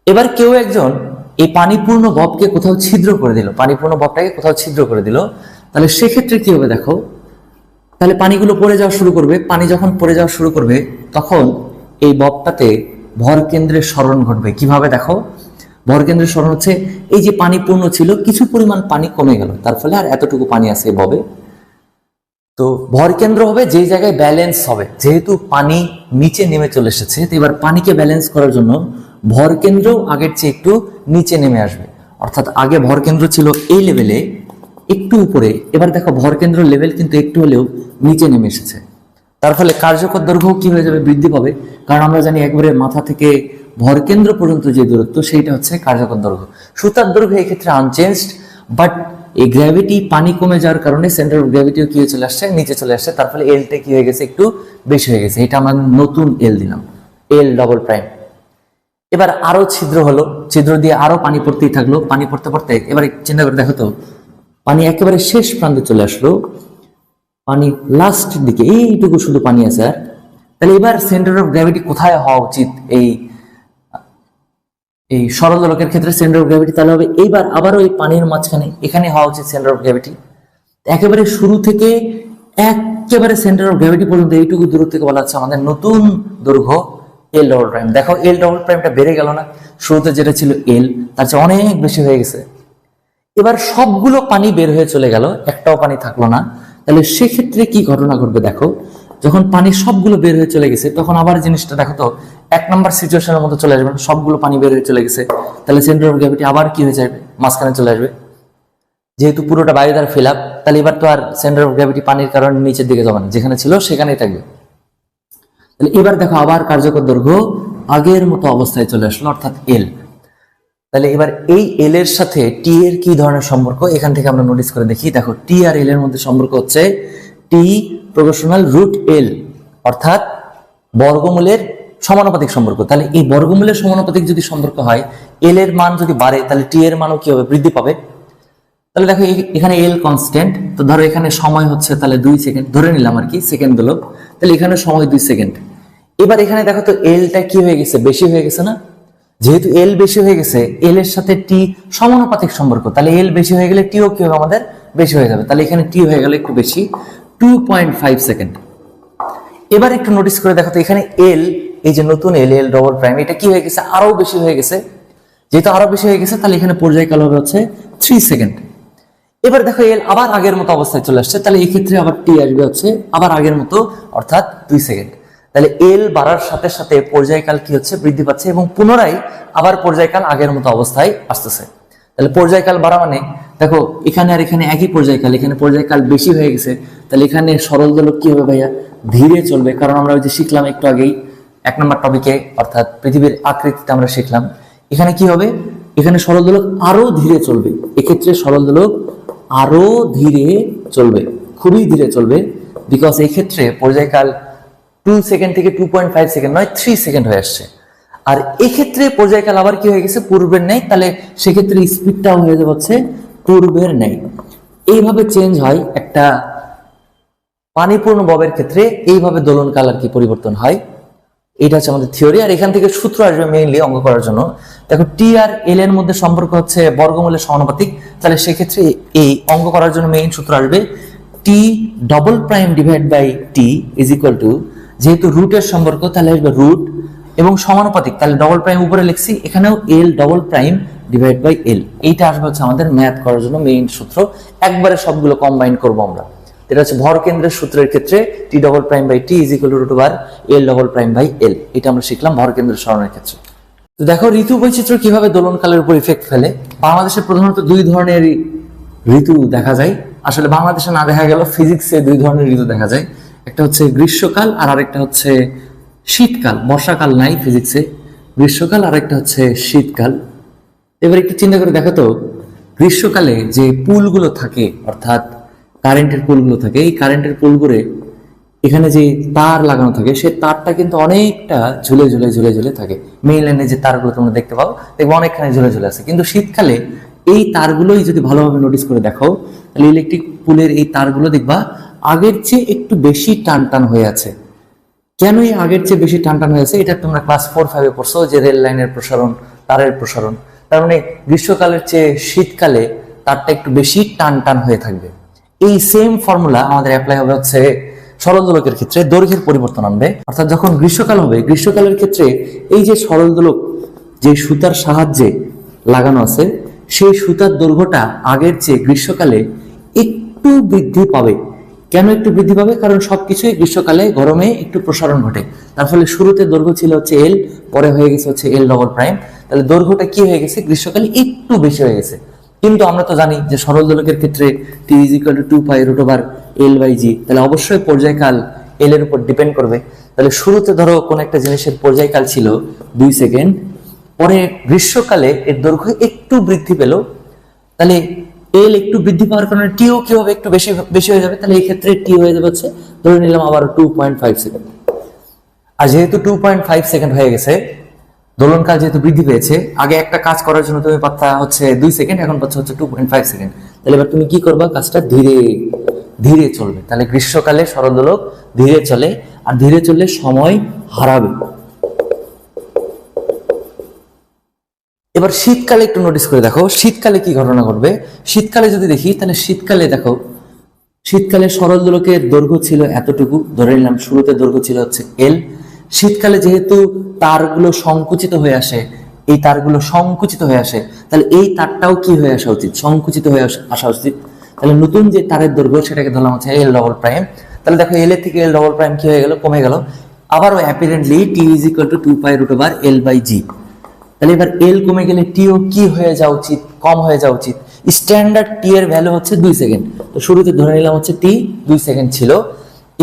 এবার কেউ একজন এই পানিপূর্ণ ববকে কোথাও ছিদ্র করে দিল, পানিপূর্ণ ববটাকে কোথাও ছিদ্র করে দিল, তাহলে সেক্ষেত্রে কি হবে দেখো, তাহলে পানিগুলো পড়ে যাওয়া শুরু করবে। পানি যখন পড়ে যাওয়া শুরু করবে, তখন এই ববটাতে ভর কেন্দ্রের সরণ ঘটবে। কিভাবে দেখো, ভর কেন্দ্রের সরণ হচ্ছে, এই যে পানি পূর্ণ ছিল, কিছু পরিমাণ পানি কমে গেল, তার ফলে আর এতটুকু পানি আছে ববে। তো ভর কেন্দ্র হবে যেই জায়গায় ব্যালেন্স হবে, যেহেতু পানি নিচে নেমে চলে এসেছে, তো এবার পানিকে ব্যালেন্স করার জন্য ভর কেন্দ্র আগের চেয়ে একটু নিচে নেমে আসবে। অর্থাৎ আগে ভর কেন্দ্র ছিল এই লেভেলে, একটু উপরে, এবার দেখো ভর কেন্দ্র লেভেল কিন্তু একটু হলেও নিচে নেমে এসেছে। তার ফলে কার্যকর দৈর্ঘ্য কি হয়ে যাবে? বৃদ্ধি পাবে। কারণ আমরা জানি একবারে মাথা থেকে ভর কেন্দ্র পর্যন্ত যে দূরত্ব সেইটা হচ্ছে কার্যকর দৈর্ঘ্য। সুতার দৈর্ঘ্য এই ক্ষেত্রে আনচেঞ্জড, বাট এই গ্র্যাভিটি পানি কমে যাওয়ার কারণে সেন্টার অফ গ্র্যাভিটিও কি হয়ে চলে আসছে? নিচে চলে আসছে। তার ফলে এলটা কি হয়ে গেছে? একটু বেশি হয়ে গেছে। এটা আমরা নতুন এল দিলাম, এল ডবল প্রাইম। এবার আরো ছিদ্র হলো, ছিদ্র দিয়ে আরো পানি পড়তেই থাকলো। পানি পড়তে পড়তে এবার চিন্তা করে দেখো তো, পানি একেবারে শেষ প্রান্তে চলে আসলো, পানি লাস্ট দিকে এইটুকু শুধু পানি আছে। আর তাহলে এবার সেন্টার অফ গ্র্যাভিটি কোথায় হওয়া উচিত? এই সরল দোলকের ক্ষেত্রে সেন্টার অফ গ্র্যাভিটি তাহলে হবে এইবার আবারও এই পানির মাঝখানে, এখানে হওয়া উচিত সেন্টার অফ গ্র্যাভিটি। একেবারে শুরু থেকে একেবারে সেন্টার অফ গ্র্যাভিটি পর্যন্ত এইটুকু দূরত্বকে বলা হচ্ছে আমাদের নতুন দৈর্ঘ্য এল ডবল প্রাইম। দেখো এল ডবল প্রাইমটা বেড়ে গেল না? শুরুতে যেটা ছিল এল, তার চেয়ে অনেক বেশি হয়ে গেছে। এবার সবগুলো পানি বের হয়ে চলে গেল, একটাও পানি থাকলো না। তাহলে সেক্ষেত্রে কি ঘটনা ঘটবে দেখো, যখন পানি সবগুলো বের হয়ে চলে গেছে তখন আবার জিনিসটা দেখো তো, 1 নম্বর সিচুয়েশনের মতো চলে আসবে। সবগুলো পানি বের হয়ে চলে গেছে, তাহলে সেন্টার অফ গ্র্যাভিটি আবার কি হয়ে যাবে? মাঝখানে চলে আসবে। যেহেতু পুরোটা বায়ু দ্বারা ফিল আপ, তাহলে এবার তো আর সেন্টার অফ গ্র্যাভিটি পানির কারণে নিচের দিকে যাবে না, যেখানে ছিল সেখানেই থাকবে। তাহলে এবার দেখো আবার কার্যকর দৈর্ঘ্য আগের মতো অবস্থায় চলে আসলো, অর্থাৎ এল। তাহলে এবার এই এল এর সাথে টি এর কি ধরনের সম্পর্ক এখান থেকে আমরা নোটিস করে দেখি। দেখো টি আর এল এর মধ্যে সম্পর্ক হচ্ছে টি প্রপোর্শনাল রুট এল, অর্থাৎ বর্গমূলের সমানুপাতিক সম্পর্ক। তাহলে এই বর্গমূলের সমানুপাতিক যদি সম্পর্ক হয়, এল এর মান যদি বাড়ে তাহলে টি এর মানও কি হবে? বৃদ্ধি পাবে। তাহলে দেখো এখানে এল কনস্ট্যান্ট, তো ধরো এখানে সময় হচ্ছে তাহলে 2 সেকেন্ড ধরে নিলাম আর কি, সেকেন্ড দোলক, তাহলে এখানে সময় 2 সেকেন্ড। এবার এখানে দেখো তো এলটা কি হয়ে গেছে? বেশি হয়ে গেছে না? যেহেতু এল বেশি হয়ে গেছে, এল এর সাথে টি সমানুপাতিক সম্পর্ক, তাহলে এল বেশি হয়ে গেলে টিও কি হবে? আমাদের বেশি হয়ে যাবে। তাহলে এখানে টি হয়ে গেল একটু বেশি, 2.5 সেকেন্ড। এবার একটু নোটিস করে দেখো তো, এখানে এল, এই যে নতুন এল, এল ডবল প্রাইম, এটা কি হয়ে গেছে? আরো বেশি হয়ে গেছে। যেহেতু আরো বেশি হয়ে গেছে তাহলে এখানে পর্যায়কাল হবে হচ্ছে 3 সেকেন্ড। এবার দেখো এল আবার আগের মতো অবস্থায় চলে আসছে, তাহলে এই ক্ষেত্রে আবার টি আসবে হচ্ছে আবার আগের মতো, অর্থাৎ 2 সেকেন্ড। তাহলে এল বাড়ার সাথে সাথে পর্যায়কাল কি হচ্ছে? বৃদ্ধি পাচ্ছে এবং পুনরায় আবার পর্যায়কাল আগের মতো অবস্থায় আসতেছে। তাহলে পর্যায়কাল বাড়া মানে দেখো এখানে আর এখানে একই পর্যায়কাল, এখানে পর্যায়কাল বেশি হয়ে গেছে, তাহলে এখানে সরল দোলক কি হবে ভাইয়া? ধীরে চলবে। কারণ আমরা ওই যে শিখলাম একটু আগেই 1 নম্বর টপিকে, অর্থাৎ পৃথিবীর আকৃতিতে আমরা শিখলাম, এখানে কি হবে? এখানে সরল দোলক আরো ধীরে চলবে। এক্ষেত্রে সরল দোলক আরো ধীরে চলবে, খুবই ধীরে চলবে, বিকজ এই ক্ষেত্রে পর্যায়কাল 2 সেকেন্ড থেকে 2.5 সেকেন্ড নয় 3 সেকেন্ড হয়ে আসছে। আর এক্ষেত্রে পর্যায়কাল আবার কি হয়ে গেছে? পূর্বের ন্যায়। তাহলে সেক্ষেত্রে স্পিডটাও হয়ে যাবে হচ্ছে পূর্বের ন্যায়। এইভাবে চেঞ্জ হয় একটা পানিপূর্ণ ববের ক্ষেত্রে, এইভাবে দোলনকাল আর কি পরিবর্তন হয়। এটা হচ্ছে আমাদের থিওরি। আর এখান থেকে সূত্র আসবে মেইনলি অঙ্ক করার জন্য। দেখো টি আর এল এর মধ্যে সম্পর্ক হচ্ছে বর্গমূলের সমানুপাতিক, তাহলে সেক্ষেত্রে এই অঙ্ক করার জন্য মেইন সূত্র আসবে T double prime divide by T is equal to, যেহেতু রুটের সম্পর্ক তাহলে আসবে রুট এবং সমানুপাতিক, তাহলে ডবল প্রাইম উপরে লিখছি, এখানেও L double prime divide by L. এইটা আসবে হচ্ছে আমাদের ম্যাথ করার জন্য মেইন সূত্র। একবারে সবগুলো কম্বাইন করবো আমরা। এটা হচ্ছে ভর কেন্দ্রের সূত্রের ক্ষেত্রে T double prime by T is equal to root over L double prime by L. এটা আমরা শিখলাম ভর কেন্দ্রের সরণের ক্ষেত্রে। তো দেখো ঋতু বৈচিত্র্য কিভাবে দোলনকালের উপর ইফেক্ট ফেলে। বাংলাদেশে প্রধানত 2 ধরনের ঋতু দেখা যায়। আসলে বাংলাদেশে না দেখা গেল, ফিজিক্সে 2 ধরনের ঋতু দেখা যায়। একটা হচ্ছে গ্রীষ্মকাল আর আরেকটা হচ্ছে শীতকাল। বর্ষাকাল নাই ফিজিক্সে, গ্রীষ্মকাল আর একটা হচ্ছে শীতকাল। এবার একটু চিন্তা করে দেখো তো, গ্রীষ্মকালে যে পুলগুলো থাকে, অর্থাৎ কারেন্টের পুলগুলো থাকে, এই কারেন্টের পুলগুলো এখানে যে তার লাগানো থাকে, সে তারটা কিন্তু অনেকটা ঝুলে ঝুলে ঝুলে ঝুলে থাকে। মেইন লাইনে যে তারগুলো তোমরা দেখতে পাও, দেখবো অনেকখানি ঝুলে ঝুলে আছে। কিন্তু শীতকালে এই তারগুলোই যদি ভালোভাবে নোটিস করে দেখো, তাহলে ইলেকট্রিক পুলের এই তারগুলো দেখবা আগের চেয়ে একটু বেশি টান টান হয়ে আছে। কেন এই আগের চেয়ে বেশি টান টান হয়ে আছে? এটা তোমরা ক্লাস 4-5 পড়ছো, যে রেল লাইনের প্রসারণ, তারের প্রসারণ। তার মানে গ্রীষ্মকালের চেয়ে শীতকালে তারটা একটু বেশি টান টান হয়ে থাকবে। এই সেম ফর্মুলা আমাদের অ্যাপ্লাই হবে হচ্ছে সরল দোলকের ক্ষেত্রে, দৈর্ঘ্যের পরিবর্তন আনবে। অর্থাৎ যখন গ্রীষ্মকাল হবে, গ্রীষ্মকালের ক্ষেত্রে এই যে সরল দোলক যে সুতার সাহায্যে লাগানো আছে, সেই সুতার দৈর্ঘ্যটা আগের চেয়ে গ্রীষ্মকালে একটু বৃদ্ধি পাবে। কেন একটু বৃদ্ধি পাবে? কারণ সবকিছুই গ্রীষ্মকালে গরমে একটু প্রসারণ ঘটে, তার ফলে শুরুতে দৈর্ঘ্য ছিল হচ্ছে এল, পরে হয়ে গেছে হচ্ছে এল ডবল প্রাইম, তাহলে দৈর্ঘ্যটা কি হয়ে গেছে গ্রীষ্মকালে একটু বেশি হয়ে গেছে। কিন্তু আমরা তো জানি যে সরল দোলকের ক্ষেত্রে টি ইজ ইকুয়াল টু 2π√L/g, তাহলে অবশ্যই পর্যায়কাল এল এর উপর ডিপেন্ড করবে। তাহলে শুরুতে ধরো কোন একটা জিনিসের পর্যায়কাল ছিল 2 সেকেন্ড, পরে গ্রীষ্মকালে এর দৈর্ঘ্য একটু বৃদ্ধি পেল, তাহলে এল একটু বৃদ্ধি পাওয়ার কারণে টিও কি হবে একটু বেশি বেশি হয়ে যাবে, তাহলে এই ক্ষেত্রে টি হয়ে যাবে হচ্ছে ধরে নিলাম আবার 2.5 সেকেন্ড। আর যেহেতু 2.5 সেকেন্ড হয়ে গেছে, দোলনকাল যেহেতু বৃদ্ধি পেয়েছে, আগে একটা কাজ করার জন্য তুমি পাচ্ছা হচ্ছে 2 সেকেন্ড, এখন পাচ্ছ হচ্ছে 2.5 সেকেন্ড। তাহলে এবার তুমি কি করবা, কাজটা ধীরে ধীরে চলবে। তাহলে গ্রীষ্মকালে সরল দোলক ধীরে চলে, আর ধীরে চললে সময় হারাবে। এবার শীতকালে একটু নোটিস করে দেখো, শীতকালে কি ঘটনা ঘটবে। শীতকালে যদি দেখি, তাহলে শীতকালে দেখো, শীতকালে সরল দোলকের দৈর্ঘ্য ছিল এতটুকু, ধরে নিলাম শুরুতে দৈর্ঘ্য ছিল হচ্ছে এল। শীতকালে যেহেতু তারগুলো সংকুচিত হয়ে আসে, এই তারগুলো সংকুচিত হয়ে আসে, তাহলে এই তারটাও কি হয়ে আসা উচিত, সংকুচিত হয়ে আসা উচিত। তাহলে নতুন যে তারের দৈর্ঘ্য সেটাকে ধরলাম হচ্ছে এল ডবল প্রাইম। তাহলে দেখো এল এর থেকে এল ডবল প্রাইম কি হয়ে গেল, কমে গেল। আবারও অ্যাপিরেন্টলি টি ইজ ইকুয়াল টু 2π√L/g। তাহলে এবার এল কমে গেলে টিও কি হয়ে যাওয়া উচিত, কম হয়ে যাওয়া উচিত। স্ট্যান্ডার্ড টি এর ভ্যালু হচ্ছে 2 সেকেন্ড, তো শুরুতে ধরে নিলাম হচ্ছে টি 2 সেকেন্ড ছিল।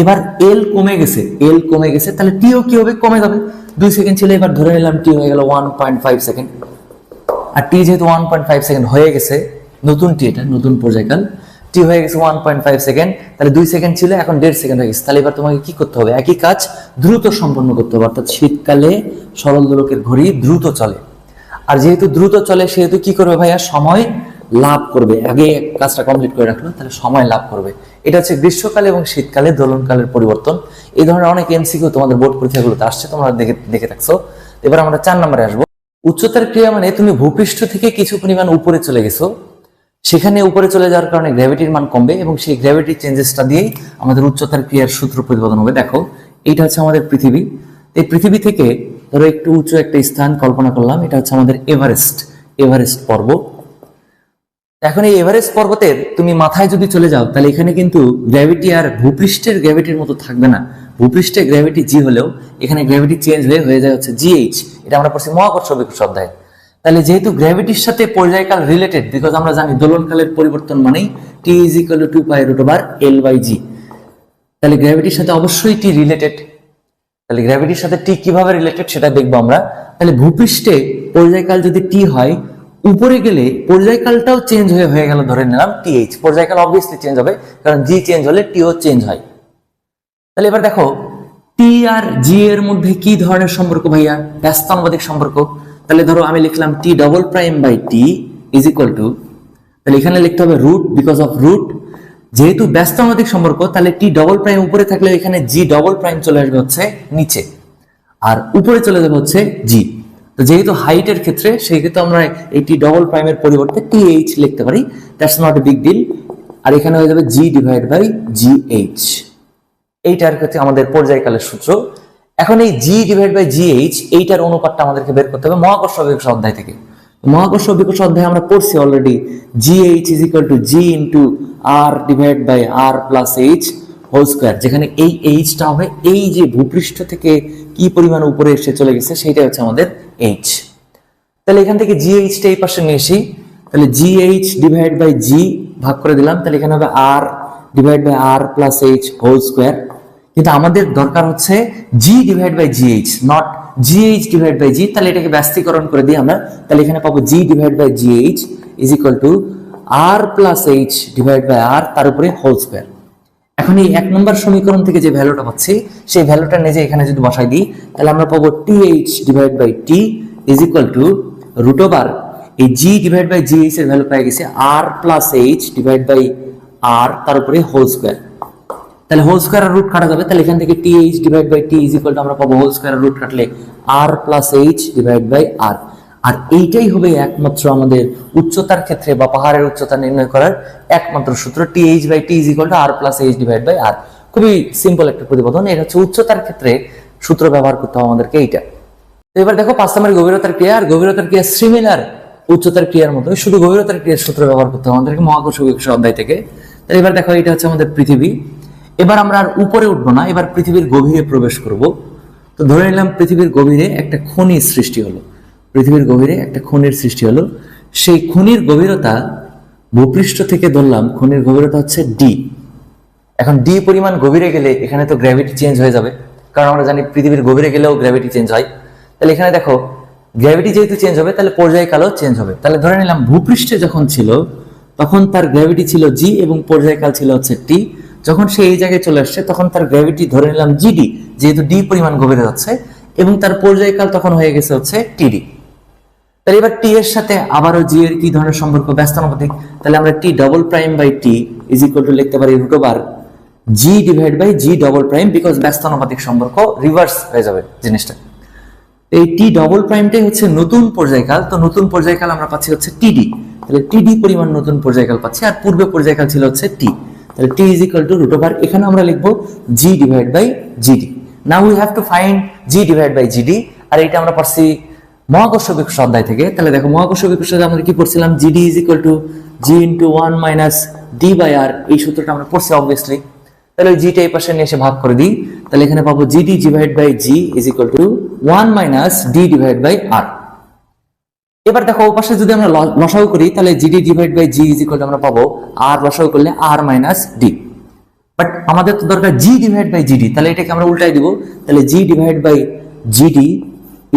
এবার এল কমে গেছে, এল কমে গেছে, তাহলে টিও কি হবে, কমে যাবে। 2 সেকেন্ড ছিল, এবার ধরে নিলাম টি হয়ে গেল 1.5 সেকেন্ড। আর টি যেহেতু 1.5 সেকেন্ড হয়ে গেছে, নতুন টি, এটা নতুন পর্যায়কাল, টি হয়ে গেছে 1.5 সেকেন্ড, তাহলে 2 সেকেন্ড ছিল, এখন 1.5 সেকেন্ড হয়ে গেছে। তাহলে এবার তোমাকে কি করতে হবে, একই কাজ দ্রুত সম্পন্ন করতে হবে। অর্থাৎ শীতকালে সরল দোলকের ঘড়ি দ্রুত চলে, আর যেহেতু দ্রুত চলে সেহেতু কি করবে ভাইয়া, সময় লাভ করবে। আগে কাজটা কমপ্লিট করে রাখলো, তাহলে সময় লাভ করবে। এটা হচ্ছে গ্রীষ্মকালে এবং শীতকালে দোলনকালের পরিবর্তন। এই ধরনের অনেক এমসিকিউ তোমাদের বোর্ড পরীক্ষাগুলোতে আসছে, তোমরা দেখে থাকছো। এবার আমরা 4 নম্বরে আসবো। উচ্চতার ক্রিয়া মানে তুমি ভূপৃষ্ঠ থেকে কিছু পরিমাণ উপরে চলে গেছো, সেখানে উপরে চলে যাওয়ার কারণে গ্র্যাভিটির মান কমবে, এবং সেই গ্র্যাভিটি চেঞ্জেসটা দিয়েই আমাদের উচ্চতার ক্রিয়ার সূত্র প্রতিপাদন হবে। দেখো এইটা হচ্ছে আমাদের পৃথিবী, এই পৃথিবী থেকে ধরো একটু উঁচু একটা স্থান কল্পনা করলাম, এটা হচ্ছে আমাদের এভারেস্ট পর্বত। এখন এই এভারেস্ট পর্বতের তুমি মাথায় যদি চলে যাও, তাহলে এখানে কিন্তু গ্র্যাভিটি আর ভূপৃষ্ঠের গ্র্যাভিটির মতো থাকবে না। ভূপৃষ্ঠের গ্র্যাভিটি জি হলেও এখানে গ্র্যাভিটি চেঞ্জ হয়ে যায় হচ্ছে GH। এটা আমরা পড়ছি মহাকর্ষ বিকর্ষ অধ্যায়ে। তাহলে যেহেতু গ্র্যাভিটির সাথে পর্যায়কাল রিলেটেড, বিকজ আমরা জানি দোলনকালের পরিবর্তন মানেই টি ইজ ইকুয়াল টু 2π√L/g, তাহলে গ্র্যাভিটির সাথে অবশ্যই টি রিলেটেড। তাহলে গ্র্যাভিটির সাথে টি কিভাবে রিলেটেড সেটা দেখবো আমরা। তাহলে ভূপৃষ্ঠে পর্যায়কাল যদি টি হয়, উপরে গেলে পর্যায়কালটাও চেঞ্জ হয়ে গেল, ধরে নিলাম TH। পর্যায়কাল অবভিয়াসলি চেঞ্জ হবে, কারণ জি চেঞ্জ হলে টিও চেঞ্জ হয়। তাহলে এবার দেখো টি আর জি এর মধ্যে কি ধরনের সম্পর্ক ভাইয়া, ব্যস্তানুপাতিক সম্পর্ক। তাহলে ধরো আমি লিখলাম T double prime by T is equal to, তাহলে এখানে লিখতে হবে রুট, বিকজ অফ রুট। যেহেতু ব্যস্তানুপাতিক সম্পর্ক, তাহলে টি ডবল প্রাইম উপরে থাকলে এখানে জি ডবল প্রাইম চলে আসবে হচ্ছে নিচে, আর উপরে চলে যাবে হচ্ছে জি। তো যেহেতু হাইটের ক্ষেত্রে, সেই ক্ষেত্রে আমরা এই টি ডবল প্রাইমের পরিবর্তে TH লিখতে পারি, that's not a big deal. আর এখানে হয়ে যাবে জি ডিভাইড বাই GH। এইটার ক্ষেত্রে আমাদের পর্যায়কালের সূত্র। এখন এই জি ডিভাইড বাই GH, এইটার অনুপাতটা আমাদেরকে বের করতে হবে মহাকর্ষ বিকর্ষ অধ্যায় থেকে। মহাকর্ষ বিকর্ষ অধ্যায়ে আমরা পড়ছি already, GH is equal to G into R divide by R plus H whole square, যেখানে এই এইচটা হবে এই যে ভূপৃষ্ঠ থেকে কি পরিমাণ উপরে এসে চলে গেছে, সেইটাই হচ্ছে আমাদের এইচ। তাহলে এখান থেকে GH-টা এই পাশে নিয়ে আসি, তাহলে GH ডিভাইড বাই জি ভাগ করে দিলাম, তাহলে এখানে হবে R divide by R plus H whole square. কিন্তু আমাদের দরকার হচ্ছে G divide by GH, not GH divide by G. তাহলে এটাকে ব্যস্তীকরণ করে দিই আমরা, তাহলে এখানে পাবো G divide by GH is equal to R plus H divide by R, তার উপরে হোল স্কোয়ার। এখন এই 1 নম্বর সমীকরণ থেকে যে ভ্যালুটা পাচ্ছি, সেই ভ্যালুটা নিজে এখানে যদি বসাই দিই, তাহলে আমরা পাবো TH divide by T is equal to root over এই জি ডিভাইড বাই GH এর ভ্যালু পেয়ে গেছে R plus H divide by R, তার উপরে হোল স্কোয়ার। তাহলে হোল স্কোয়ার আর রুট কাটা যাবে, তাহলে এখান থেকে TH divide by T is equal to আমরা পাবো হোল স্কোয়ার আর রুট কাটলে R plus H divide by R. আর এইটাই হবে একমাত্র আমাদের উচ্চতার ক্ষেত্রে বা পাহাড়ের উচ্চতা নির্ণয় করার একমাত্র সূত্র, TH by T is equal to R plus H divide by R. খুবই সিম্পল একটা প্রতিপাদন। এটা হচ্ছে উচ্চতার ক্ষেত্রে সূত্র ব্যবহার করতে হবে আমাদেরকে এইটা। তো এবার দেখো 5 নম্বরের গভীরতার ক্রিয়া। আর গভীরতার ক্রিয়া সিমিলার উচ্চতার ক্রিয়ার মতো, শুধু গভীরতার ক্রিয়ার সূত্র ব্যবহার করতে হবে আমাদেরকে মহাকর্ষ বিকর্ষ অধ্যায় থেকে। তাহলে এবার দেখো এটা হচ্ছে আমাদের পৃথিবী, এবার আমরা আর উপরে উঠবো না, এবার পৃথিবীর গভীরে প্রবেশ করব। তো ধরে নিলাম পৃথিবীর গভীরে একটা খনির সৃষ্টি হলো, পৃথিবীর গভীরে একটা খনির সৃষ্টি হলো। সেই খনির গভীরতা ভূপৃষ্ঠ থেকে ধরলাম খনির গভীরতা হচ্ছে ডি। এখন ডি পরিমাণ গভীরে গেলে এখানে তো গ্র্যাভিটি চেঞ্জ হয়ে যাবে, কারণ আমরা জানি পৃথিবীর গভীরে গেলেও গ্র্যাভিটি চেঞ্জ হয়। তাহলে এখানে দেখো গ্র্যাভিটি যেহেতু চেঞ্জ হবে তাহলে পর্যায়কালও চেঞ্জ হবে। তাহলে ধরে নিলাম ভূপৃষ্ঠে যখন ছিল তখন তার গ্র্যাভিটি ছিল জি এবং পর্যায়কাল ছিল হচ্ছে টি। যখন সে এই জায়গায় চলে আসছে তখন তার গ্র্যাভিটি ধরে নিলাম জিডি, যেহেতু ডি পরিমাণ গভীরে যাচ্ছে, এবং তার পর্যায়কাল তখন হয়ে গেছে হচ্ছে টিডি। তাহলে এবার টি এর সাথে আবারও জি এর কি ধরনের সম্পর্ক? ব্যস্তানুপাতিক। তাহলে আমরা T double prime by T is equal to লিখতে পারি root over G divide by G double prime, because ব্যস্তানুপাতিক সম্পর্ক রিভার্স হয়ে যাবে জিনিসটা। এই টি ডবল প্রাইমটাই হচ্ছে নতুন পর্যায়কাল। তো নতুন পর্যায়কাল আমরা পাচ্ছি হচ্ছে টিডি, তাহলে টিডি পরিমাণ নতুন পর্যায়কাল পাচ্ছি, আর পূর্বে পর্যায়কাল ছিল হচ্ছে টি। তাহলে T is equal to root over, এখানে আমরা লিখবো G divide by GD. Now we have to find G divide by GD, আর এটা আমরা পাচ্ছি মহাকর্ষ বিকর্ষ অধ্যায় থেকে। তাহলে দেখো মহাকর্ষ বিকর্ষ আমরা কি পড়ছিলাম? GD is equal to G into 1 minus D by R, এই সূত্রটা আমরা পড়ছি অবভিয়াসলি। তাহলে ওই জিটা এই পাশে নিয়ে এসে ভাগ করে দিই, তাহলে এখানে পাবো GD divide by G is equal to 1 minus D divide by R. এবার দেখো ও পাশে যদি আমরা লসাগু করি তাহলে GD divide by G is equal to আমরা পাবো আর লসাগু করলে আর মাইনাস ডি। বাট আমাদের তো দরকার জি ডিভাইড বাই জিডি, তাহলে এটাকে আমরা উল্টাই দিব। তাহলে G divide by GD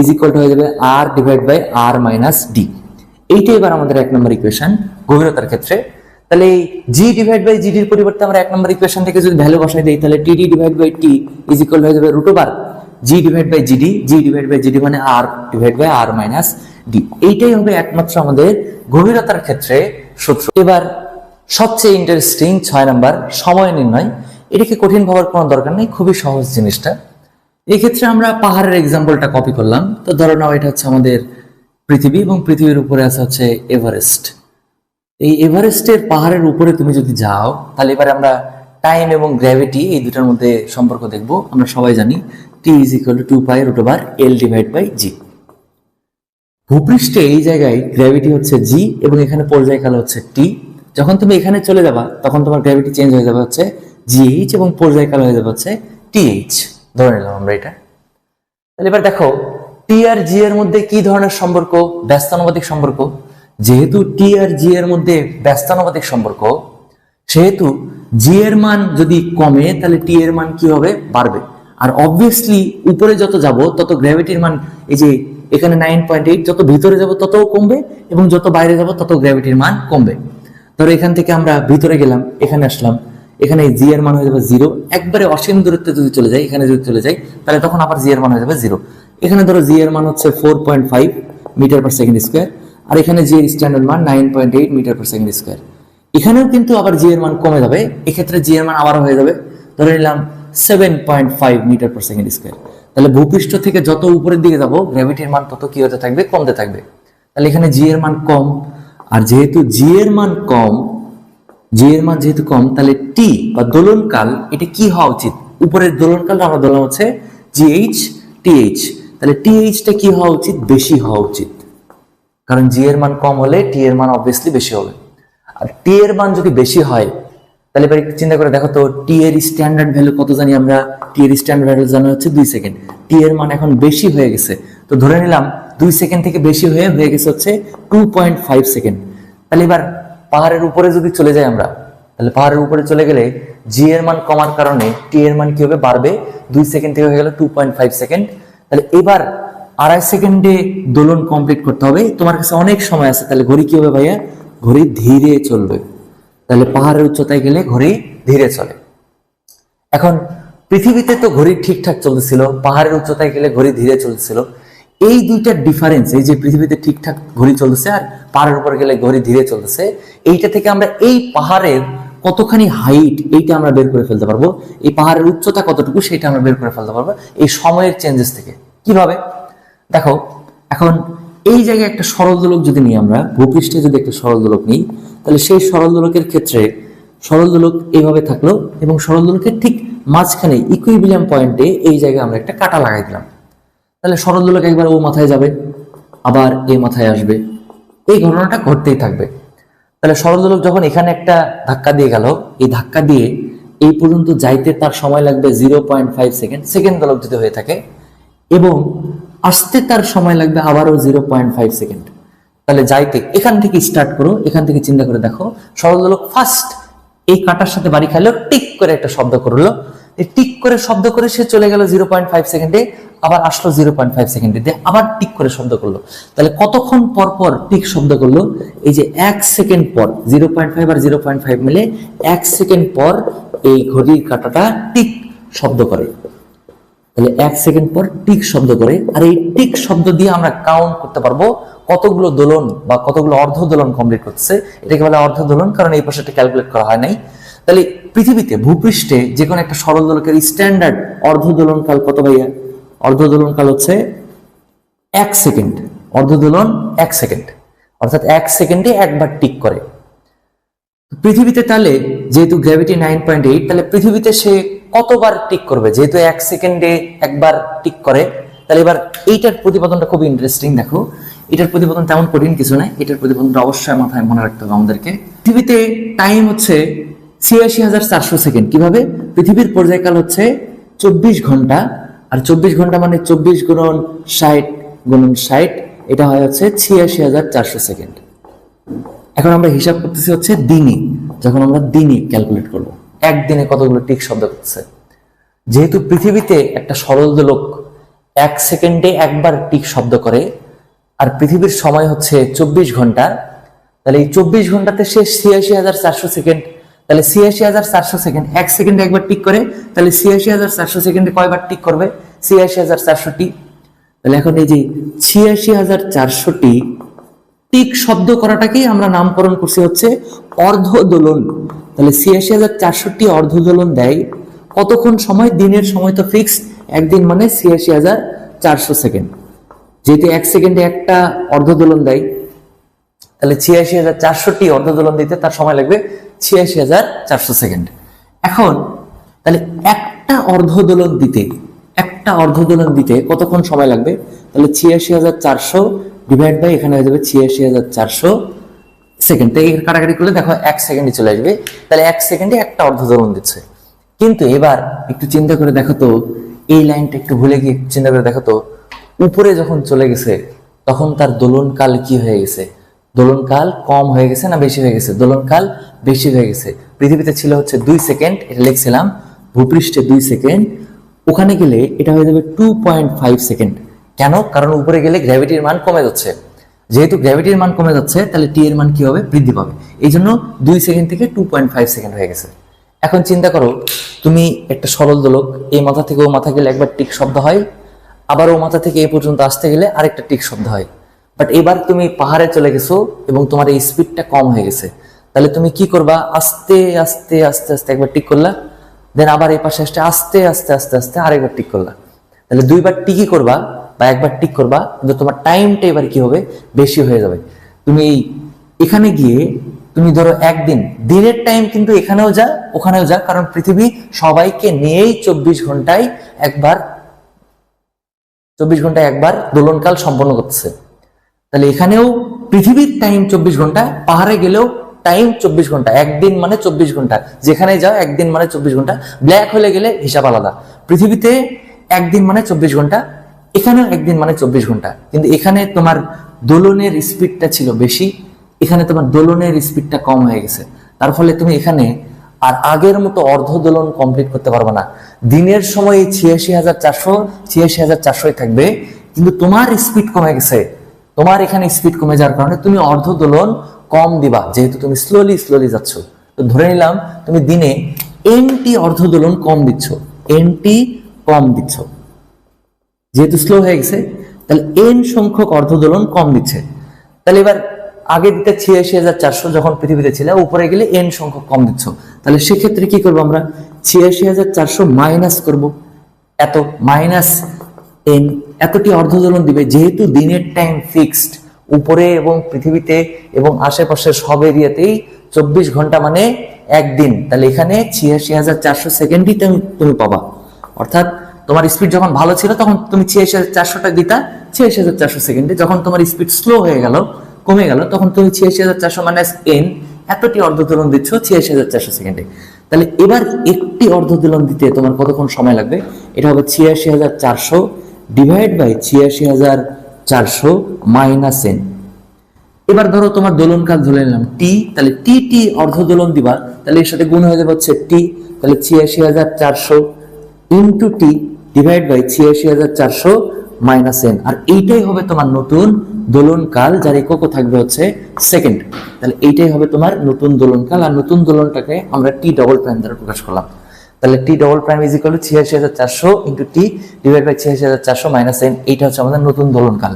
is equal to হয়ে যাবে R divide by R minus D. এইটা এবার আমাদের 1 নম্বর ইকুয়েশন গভীরতার ক্ষেত্রে। তাহলে জি ডিভাইড বাই জিডির পরিবর্তে আমরা 1 নম্বর ইকুয়েশন থেকে যদি ভ্যালু বসাই দেই তাহলে TD divide by T is equal হয়ে যাবে root over G divide by GD, G divide by GD মানে R divide by R minus D. এইটাই হবে একমাত্র আমাদের গভীরতার ক্ষেত্রে সূত্র। এবার সবচেয়ে ইন্টারেস্টিং 6 নম্বর সময় নির্ণয়। এটাকে কঠিন ভাবার কোনো দরকার নেই, খুবই সহজ জিনিসটা। এই ক্ষেত্রে আমরা পাহাড়ের এক্সাম্পলটা কপি করলাম। তো ধরো নাও এটা হচ্ছে আমাদের পৃথিবী এবং পৃথিবীর উপরে আছে হচ্ছে এভারেস্ট। এই এভারেস্টের পাহাড়ের উপরে তুমি যদি যাও তাহলে এবারে আমরা টাইম এবং গ্র্যাভিটি এই দুটার মধ্যে সম্পর্ক দেখব। আমরা সবাই জানি T is equal to 2 pi root over L divide by G. ভূপৃষ্ঠে এই জায়গায় গ্র্যাভিটি হচ্ছে জি এবং এখানে পর্যায়কাল হচ্ছে টি। যখন তুমি এখানে চলে যাবা তখন তোমার গ্র্যাভিটি চেঞ্জ হয়ে যাবে হচ্ছে জিএইচ এবং পর্যায়কাল হয়ে যাবে হচ্ছে টিএইচ। ধরে নিলাম আমরা এটা। তাহলে এবার দেখো টি আর জি এর মধ্যে কি ধরনের সম্পর্ক? ব্যস্তানুপাতিক সম্পর্ক। যেহেতু টি আর জি এর মধ্যে ব্যস্তানুপাতিক সম্পর্ক, সেহেতু জি এর মান যদি কমে তাহলে টি এর মান কি হবে? বাড়বে। আর অবভিয়াসলি উপরে যত যাব তত গ্র্যাভিটির মান, এই যে এখানে 9.8, যত ভিতরে যাব তত কমবে এবং যত বাইরে যাব তত গ্র্যাভিটির মান কমবে। ধরো এখান থেকে আমরা ভিতরে গেলাম, এখানে আসলাম, এখানে জি এর মান হয়ে যাবে 0। একবারে অসীম দূরত্বে যদি চলে যাই, এখানে যদি চলে যাই তাহলে তখন আবার জি এর মান হয়ে যাবে 0। এখানে ধরো জি এর মান হচ্ছে 4.5 মিটার পার সেকেন্ড স্কোয়ার, আর এখানে জি এর স্ট্যান্ডার্ড মান 9.8 মিটার পার সেকেন্ড স্কোয়ার। এখানেও কিন্তু আবার জি এর মান কমে যাবে, এক্ষেত্রে জি এর মান আবার হয়ে যাবে ধরে নিলাম 7.5 মিটার পার সেকেন্ড স্কোয়ার। তাহলে ভূপৃষ্ঠ থেকে যত উপরের দিকে যাব গ্র্যাভিটির মান তত কি হতে থাকবে? কমতে থাকবে। তাহলে এখানে জি এর মান কম, আর যেহেতু জি এর মান কম, জি এর মান যেহেতু কম, তাহলে টি বা দোলনকাল এটা কি হওয়া উচিত? উপরের দোলনকালটা আমরা ধরলাম হচ্ছে জিএইচ টিএইচ। তাহলে টিএইচটা কি হওয়া উচিত? বেশি হওয়া উচিত, কারণ জি এর মান কম হলে টি এর মান অবভিয়াসলি বেশি হবে। আর টি এর মান যদি বেশি হয় তাহলে এবার চিন্তা করে দেখো তো টি এর স্ট্যান্ডার্ড ভ্যালু কত জানি আমরা? টি এর স্ট্যান্ডার্ড ভ্যালু জানা হচ্ছে 2 সেকেন্ড। টি এর মান এখন বেশি হয়ে গেছে, তো ধরে নিলাম 2 সেকেন্ড থেকে বেশি হয়ে গেছে হচ্ছে 2.5 সেকেন্ড। তাহলে এবার পাহাড়ের উপরে যদি চলে যাই আমরা, তাহলে পাহাড়ের উপরে চলে গেলে জি এর মান কমার কারণে টি এর মান কি হবে? বাড়বে। 2 সেকেন্ড থেকে হয়ে গেল 2.5 সেকেন্ড। তাহলে এবার 2.5 সেকেন্ডে দোলন কমপ্লিট করতে হবে। তোমার কাছে অনেক সময় আছে, তাহলে ঘড়ি কি হবে ভাইয়া? ঘড়ি ধীরে চলবে। তাহলে পাহাড়ের উচ্চতায় গেলে ঘড়ি ধীরে চলে। এখন পৃথিবীতে তো ঘড়ি ঠিকঠাক চলতেছিল, পাহাড়ের উচ্চতায় গেলে ঘড়ি ধীরে চলতেছিল। এই দুইটার ডিফারেন্স, এই যে পৃথিবীতে ঠিকঠাক ঘড়ি চলতেছে আর পাহাড়ের উপর গেলে ঘড়ি ধীরে চলতেছে, এইটা থেকে আমরা এই পাহাড়ের কতখানি হাইট এইটা আমরা বের করে ফেলতে পারবো, এই পাহাড়ের উচ্চতা কতটুকু সেটা আমরা বের করে ফেলতে পারবো এই সময়ের চেঞ্জেস থেকে। কিভাবে? দেখো এখন এই জায়গায় একটা সরল দোলক যদি নিই আমরা, ভূপৃষ্ঠে যদি একটা সরল দোলক নিই, তাহলে সেই সরল দোলকের ক্ষেত্রে সরল দোলক এইভাবে থাকলো এবং সরল দোলকের ঠিক মাঝখানে ইকুইলিব্রিয়াম পয়েন্টে এই জায়গায় আমরা একটা কাঁটা লাগাই দিলাম। তাহলে সরল দোলক একবার ও মাথায় যাবে, আবার এ মাথায় আসবে, এই ঘটনাটা ঘটতেই থাকবে। তাহলে সরল দোলক যখন এখানে একটা ধাক্কা দিয়ে গেল, এই ধাক্কা দিয়ে এই পর্যন্ত যাইতে তার সময় লাগবে 0.5 সেকেন্ড, সেকেন্ড দোলক যদি হয়ে থাকে, এবং আসতে তার সময় লাগবে আবারও 0.5 সেকেন্ড। তাহলে যাইতে এখান থেকে স্টার্ট করো, এখান থেকে চিন্তা করে দেখো, সরল দোলক ফার্স্ট এই কাটার সাথে বাড়ি খাইলো, টিক করে একটা শব্দ করলো, টিক করে শব্দ করে সে চলে গেল 0.5 সেকেন্ডে, আবার আসলো 0.5 সেকেন্ডে, দিয়ে আবার টিক করে শব্দ করলো। তাহলে কতক্ষণ পর পর টিক শব্দ করলো? এই যে 1 সেকেন্ড পর, 0.5 আর 0.5 মিলে 1 সেকেন্ড পর এই ঘড়ির কাঁটাটা টিক শব্দ করে। তাহলে 1 সেকেন্ড পর টিক শব্দ করে, আর এই টিক শব্দ দিয়ে আমরা কাউন্ট করতে পারবো কতগুলো দোলন বা কতগুলো অর্ধ দোলন কমপ্লিট করতেছে। এটাকে বলে অর্ধ দোলন, কারণ এই পাশে ক্যালকুলেট করা হয় নাই। তাহলে পৃথিবীতে ভূপৃষ্ঠে যে কোনো একটা সরল দোলকের স্ট্যান্ডার্ড অর্ধ দোলন কাল কত ভাইয়া? অর্ধ দোলন কাল হচ্ছে 1 সেকেন্ড। অর্ধ দোলন 1 সেকেন্ড, অর্থাৎ 1 সেকেন্ডে একবার টিক করে। পৃথিবীতে তাহলে যেহেতু গ্র্যাভিটি 9.8, তাহলে পৃথিবীতে সে কতবার টিক করবে? যেহেতু 1 সেকেন্ডে একবার টিক করে, তাহলে এবার এইটার প্রতিপাদনটা খুব ইন্টারেস্টিং। দেখো, এটার প্রতিপাদন তেমন কঠিন কিছু নাই, এটার প্রতিপাদনটা অবশ্যই মাথায় মনে রাখতে হবে আমাদেরকে। পৃথিবীতে টাইম হচ্ছে ৮৬,৪০০ সেকেন্ড। কিভাবে? পৃথিবীর পর্যায়কাল হচ্ছে 24 ঘন্টা, আর 24 ঘন্টা মানে 24 গুণন 60 গুণন 60, এটা হয় হচ্ছে ৮৬,৪০০ সেকেন্ড। এখন আমরা হিসাব করতেছি হচ্ছে দিনে, যখন আমরা দিনে ক্যালকুলেট করব একদিনে কতগুলো টিক শব্দ করতেছে। যেহেতু পৃথিবীতে একটা সরল দোলক 1 সেকেন্ডে একবার টিক শব্দ করে, আর পৃথিবীর সময় হচ্ছে 24 ঘন্টা, তাহলে এই 24 ঘন্টাতে সে ৮৬,৪০০ সেকেন্ড। তাহলে ৮৬,৪০০ সেকেন্ড, 1 সেকেন্ডে একবার টিক করে, তাহলে ৮৬,৪০০ সেকেন্ডে কয়বার টিক করবে? ৮৬,৪০০টি। তাহলে এখন এই যে ৮৬,৪০০টি টিক শব্দ করাটাকেই আমরা নামকরণ করছি হচ্ছে অর্ধ দোলন। তাহলে ৮৬,৪০০টি অর্ধ দোলন দেয় কতক্ষণ সময়? দিনের সময় তো ফিক্স, একদিন মানে ৮৬,৪০০ সেকেন্ড। যেহেতু 1 সেকেন্ডে একটা অর্ধ দোলন দেয়, তাহলে ৮৬,৪০০টি অর্ধ দোলন দিতে তার সময় লাগবে ৮৬,৪০০ সেকেন্ড। এখন তাহলে একটা অর্ধ দোলন দিতে কতক্ষণ সময় লাগবে? তাহলে ৮৬,৪০০ ডিভাইড বাই এখানে হয়ে যাবে ৮৬,৪০০ সেকেন্ড। এই কাটাকাটি করলে দেখো 1 সেকেন্ডে চলে আসবে। তাহলে 1 সেকেন্ডে একটা অর্ধ দোলন দিচ্ছে। কিন্তু এবার একটু চিন্তা করে দেখো তো, এই লাইনটা একটু ভুলে গিয়ে চিন্তা করে দেখো তো, উপরে যখন চলে গেছে তখন তার দোলনকাল কি হয়ে গেছে? দোলনকাল কম হয়ে গেছে না বেশি হয়ে গেছে? দোলনকাল বেশি হয়ে গেছে। পৃথিবীতে ছিল হচ্ছে 2 সেকেন্ড, এটা লিখছিলাম, ভূপৃষ্ঠে 2 সেকেন্ড, ওখানে গেলে এটা হয়ে যাবে 2.5 সেকেন্ড। কেন? কারণ উপরে গেলে গ্র্যাভিটির মান কমে যাচ্ছে। যেহেতু গ্র্যাভিটির মান কমে যাচ্ছে, তাহলে টি এর মান কি হবে? বৃদ্ধি পাবে। এই জন্য 2 সেকেন্ড থেকে 2.5 সেকেন্ড হয়ে গেছে। এখন চিন্তা করো, তুমি একটা সরল দোলক, এই মাথা থেকে ও মাথা গেলে একবার টিক শব্দ হয়, আবার ও মাথা থেকে এই পর্যন্ত আসতে গেলে আরেকটা টিক শব্দ হয়। বাট এবার তুমি পাহাড়ে চলে গেছো এবং তোমার এই স্পিডটা কম হয়ে গেছে, তাহলে তুমি কি করবা? আস্তে আস্তে আস্তে আস্তে একবার টিক করলা, দেন আবার এই পাশে আসতে আস্তে আস্তে আস্তে আস্তে আরেকবার টিক করলা। তাহলে 2বার টিকই করবা বা একবার টিক করবা, কিন্তু তোমার টাইমটা এবার কি হবে? বেশি হয়ে যাবে। তুমি এখানে গিয়ে তুমি ধরো একদিন, দিনের টাইম কিন্তু এখানেও যা ওখানেও যা, কারণ পৃথিবী সবাইকে নিয়েই 24 ঘন্টায় একবার দোলনকাল সম্পন্ন করতেছে। তাহলে এখানেও পৃথিবীর টাইম 24 ঘন্টা, পাহাড়ে গেলেও টাইম 24 ঘন্টা, একদিন মানে 24 ঘন্টা, যেখানে যাও একদিন মানে 24 ঘন্টা। ব্ল্যাক হলে গেলে হিসাব আলাদা। পৃথিবীতে একদিন মানে 24 ঘন্টা, এখানেও একদিন মানে 24 ঘন্টা, কিন্তু এখানে তোমার দোলনের স্পিডটা ছিল বেশি, এখানে তোমার দোলনের স্পিডটা কম হয়ে গেছে। তার ফলে তুমি এখানে আর আগের মতো অর্ধ দোলন কমপ্লিট করতে পারবে না। দিনের সময় ৮৬,৪০০ থাকবে, কিন্তু তোমার স্পিড কমে গেছে। তোমার এখানে স্পিড কমে যাওয়ার কারণে তুমি অর্ধ দোলন কম দিবা, যেহেতু তুমি স্লোলি যাচ্ছ। তো ধরে নিলাম তুমি দিনে এনটি অর্ধ দোলন কম দিচ্ছ, যেহেতু স্লো হয়ে গেছে, তাহলে এন সংখ্যক অর্ধ দোলন কম দিচ্ছে। তাহলে এবার আগে দিতে ৮৬,৪০০ যখন পৃথিবীতে ছিল, উপরে গেলে এন সংখ্যক কম দিচ্ছ। তাহলে সেক্ষেত্রে কি করবো আমরা? ৮৬,৪০০ মাইনাস করবো, এত মাইনাস এন, এতটি অর্ধ দোলন দিবে। যেহেতু দিনের টাইম ফিক্সড, উপরে এবং পৃথিবীতে এবং আশেপাশের সব এরিয়াতেই 24 ঘন্টা মানে একদিন, তাহলে এখানে ৮৬,৪০০ সেকেন্ডই তুমি পাবা। অর্থাৎ তোমার স্পিড যখন ভালো ছিল তখন তুমি ৮৬,৪০০টা দিতা ৮৬,৪০০ সেকেন্ডে, যখন তোমার স্পিড স্লো হয়ে গেল, কমে গেল, তখন তুমি ৮৬,৪০০ মাইনাস এন এতটি অর্ধ দোলন দিচ্ছ ৮৬,৪০০ সেকেন্ডে। তাহলে এবার একটি অর্ধ দোলন দিতে তোমার কতক্ষণ সময় লাগবে? এটা হবে ৮৬,৪০০ ডিভাইড বাই ৮৬,৪০০ মাইনাস n। এবার ধরো তোমার দোলনকাল ধরে নিলাম টি, তাহলে টি টি অর্ধ দোলন দিবা, তাহলে এর সাথে গুণ হয়ে যাবে হচ্ছে টি, তাহলে ৮৬,৪০০ ইন্টু টি ডিভাইড বাই ৮৬,৪০০ মাইনাস n। আর এইটাই হবে তোমার নতুন দোলনকাল, যার একক থাকবে হচ্ছে সেকেন্ড। তাহলে এইটাই হবে তোমার নতুন দোলনকাল, আর নতুন দোলনটাকে আমরা টি ডবল প্রাইম দ্বারা প্রকাশ করলাম। তাহলে T double prime is equal to ৮৬,৪০০ ইন্টু টি ডিভাইড বাই ৮৬,৪০০ মাইনাস n। এইটা হচ্ছে আমাদের নতুন দোলনকাল।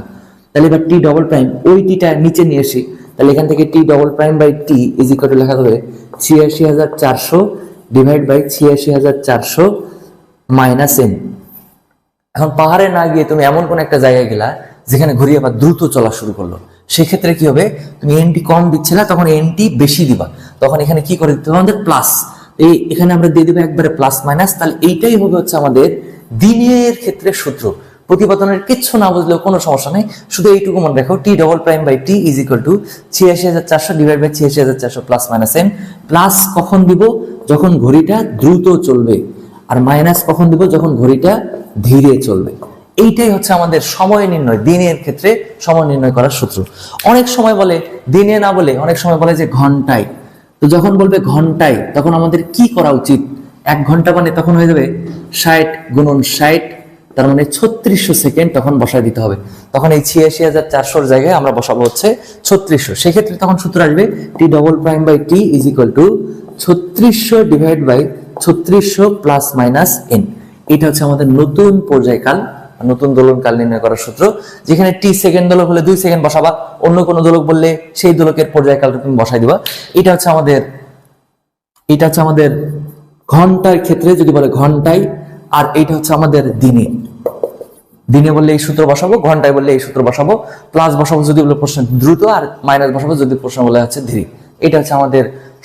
তাহলে এবার টি ডবল প্রাইম ওই টিটা নিচে নিয়ে আসি, তাহলে এখান থেকে T double prime by T is equal to লেখা যাবে ৮৬,৪০০ ডিভাইড বাই ৮৬,৪০০ মাইনাস n। এখন পাহাড়ে না গিয়ে তুমি এমন কোন একটা জায়গায় গেলা যেখানে ঘুরি আবার দ্রুত চলা শুরু করলো, সেক্ষেত্রে কি হবে? তুমি এনটি কম দিচ্ছিলে, তখন এনটি বেশি দিবা, তখন এখানে কি করে দিতে হবে আমাদের প্লাস। এখানে আমরা দিয়ে দেবো একবারে প্লাস মাইনাস। তাহলে এইটাই হবে হচ্ছে আমাদের দিনের ক্ষেত্রে সূত্র। প্রতিপাদনের কিচ্ছু না বুঝলেও কোনো সমস্যা নেই, শুধু এইটুকু মনে রাখো, T double prime by T is equal to ৮৬,৪০০ ডিভাইড বাই ৮৬,৪০০ প্লাস মাইনাস n। প্লাস কখন দিব? যখন ঘড়িটা দ্রুত চলবে, আর মাইনাস কখন দিব? যখন ঘড়িটা ধীরে চলবে। এইটাই হচ্ছে আমাদের সময় নির্ণয়, দিনের ক্ষেত্রে সময় নির্ণয় করার সূত্র। অনেক সময় বলে দিনে না বলে অনেক সময় বলে যে ঘন্টায়। তো যখন বলবে ঘন্টায়, তখন আমাদের কি করা উচিত? 1 ঘন্টা মানে তখন হয়ে যাবে ৬০ গুণন ৬০, তার মানে ৩৬০০ সেকেন্ড তখন বসায় দিতে হবে। তখন এই ৮৬,৪০০ জায়গায় আমরা বসাবো হচ্ছে ৩৬০০। সেক্ষেত্রে তখন সূত্র আসবে T double prime by T is equal to ৩৬০০ divide by ৩৬০০ plus minus n। এটা হচ্ছে আমাদের নতুন পর্যায়কাল, নতুন দোলনকাল নির্ণয় করার সূত্র। যেখানে টি সেকেন্ড দোলক হলে 2 সেকেন্ড বসাবা, অন্য কোনো দোলক বললে সেই দোলকের পর্যায়কালটা তুমি বসাই দিবা। এটা হচ্ছে আমাদের ঘন্টার ক্ষেত্রে যদি বলে ঘন্টায়, আর এইটা হচ্ছে আমাদের দিনে। দিনে বললে এই সূত্র বসাবো, ঘন্টায় বললে এই সূত্র বসাবো, প্লাস বসাবো যদি বলে প্রশ্ন দ্রুত, আর মাইনাস বসাবো যদি প্রশ্ন বলে হচ্ছে ধীরে। এটা হচ্ছে আমাদের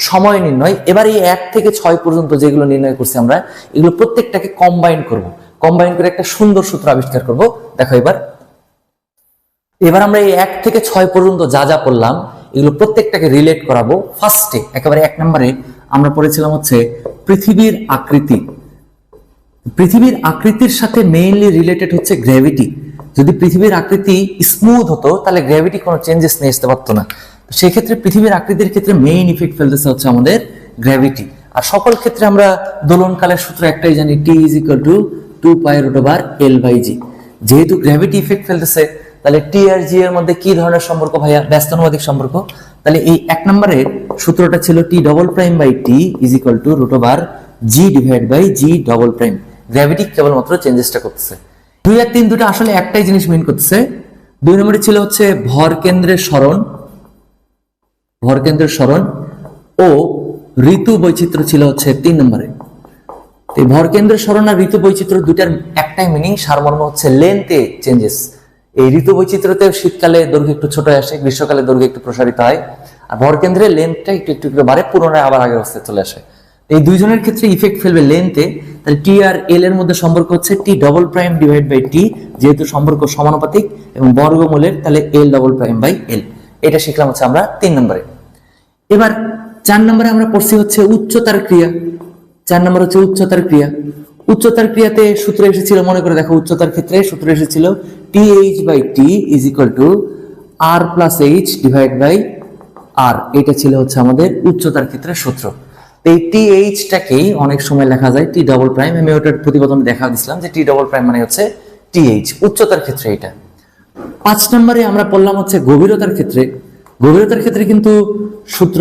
সময় নির্ণয়। এবার এই 1 থেকে 6 পর্যন্ত যেগুলো নির্ণয় করছি আমরা, এগুলো প্রত্যেকটাকে কম্বাইন করব, কম্বাইন করে একটা সুন্দর সূত্র আবিষ্কার করব। দেখো এবার আমরা এই 1 থেকে 6 পর্যন্ত যা যা পড়লাম, এগুলো প্রত্যেকটাকে রিলেট করাবো। ফার্স্টে একেবারে 1 নম্বরে আমরা পড়েছিলাম হচ্ছে পৃথিবীর আকৃতি। পৃথিবীর আকৃতির সাথে মেইনলি রিলেটেড হচ্ছে গ্র্যাভিটি। যদি পৃথিবীর আকৃতি স্মুথ হতো, তাহলে গ্র্যাভিটি কোনো চেঞ্জেস নিয়ে আসতে পারতো না। সেক্ষেত্রে পৃথিবীর আকৃতির ক্ষেত্রে মেইন ইফেক্ট ফেলতেছে হচ্ছে আমাদের গ্র্যাভিটি। আর সকল ক্ষেত্রে আমরা দোলনকালের সূত্র একটাই জানি, T is equal two 2π/L/g। যেহেতু গ্র্যাভিটি ইফেক্ট ফেলতেছে, তাহলে টি আর জি এর মধ্যে কি ধরনের সম্পর্ক ভাইয়া? ব্যস্তানুপাতিক সম্পর্ক। তাহলে এই 1 নম্বরের সূত্রটা ছিল T double prime by T is equal to √g divide by G double prime. Gravity কেবলমাত্র চেঞ্জেসটা করতেছে। 2 আর 3 দুটো আসলে একটাই জিনিস মিন করতেছে। 2 নম্বরে ছিল হচ্ছে ভর কেন্দ্রের সরণ ও ঋতু বৈচিত্র্য ছিল হচ্ছে 3 নম্বরে। এই ভর কেন্দ্রের সরণ আর ঋতু বৈচিত্র্য দুটার একটাই মিনিং, সারমর্ম হচ্ছে লেন্থে চেঞ্জেস। এই ঋতু বৈচিত্র্যতে শীতকালে দৈর্ঘ্য একটু ছোট আসে, গ্রীষ্মকালে দৈর্ঘ্য একটু প্রসারিত হয়, আর ভর কেন্দ্রের লেন্থটা একটু একটু করে বাড়ে, পুনরায় আবার আগের অবস্থায় চলে আসে। এই দুইজনের ক্ষেত্রে ইফেক্ট ফেলবে লেন্থে। তাহলে টি আর এল এর মধ্যে সম্পর্ক হচ্ছে T double prime divide by T, যেহেতু সম্পর্ক সমানুপাতিক এবং বর্গমূলের, তাহলে L double prime by L. এটা শিখলাম হচ্ছে আমরা 3 নম্বরে। এবার 4 নম্বরে আমরা পড়ছি হচ্ছে উচ্চতার ক্রিয়া। 4 নম্বর হচ্ছে উচ্চতার ক্রিয়া। উচ্চতার ক্রিয়াতে সূত্র এসেছিল, মনে করে দেখো, উচ্চতার ক্ষেত্রে সূত্র এসেছিল T H by T is equal to R plus H divide by R. এটা ছিল হচ্ছে আমাদের উচ্চতার ক্ষেত্রে সূত্র। এই টি এইচটাকেই অনেক সময় লেখা যায় টি ডবল প্রাইম। আমি ওটার প্রতিবেদনে দেখা দিয়েছিলাম যে টি ডবল প্রাইম মানে হচ্ছে টি এইচ, উচ্চতার ক্ষেত্রে এটা। 5 নম্বরে আমরা পড়লাম হচ্ছে গভীরতার ক্ষেত্রে। গভীরতার ক্ষেত্রে কিন্তু সূত্র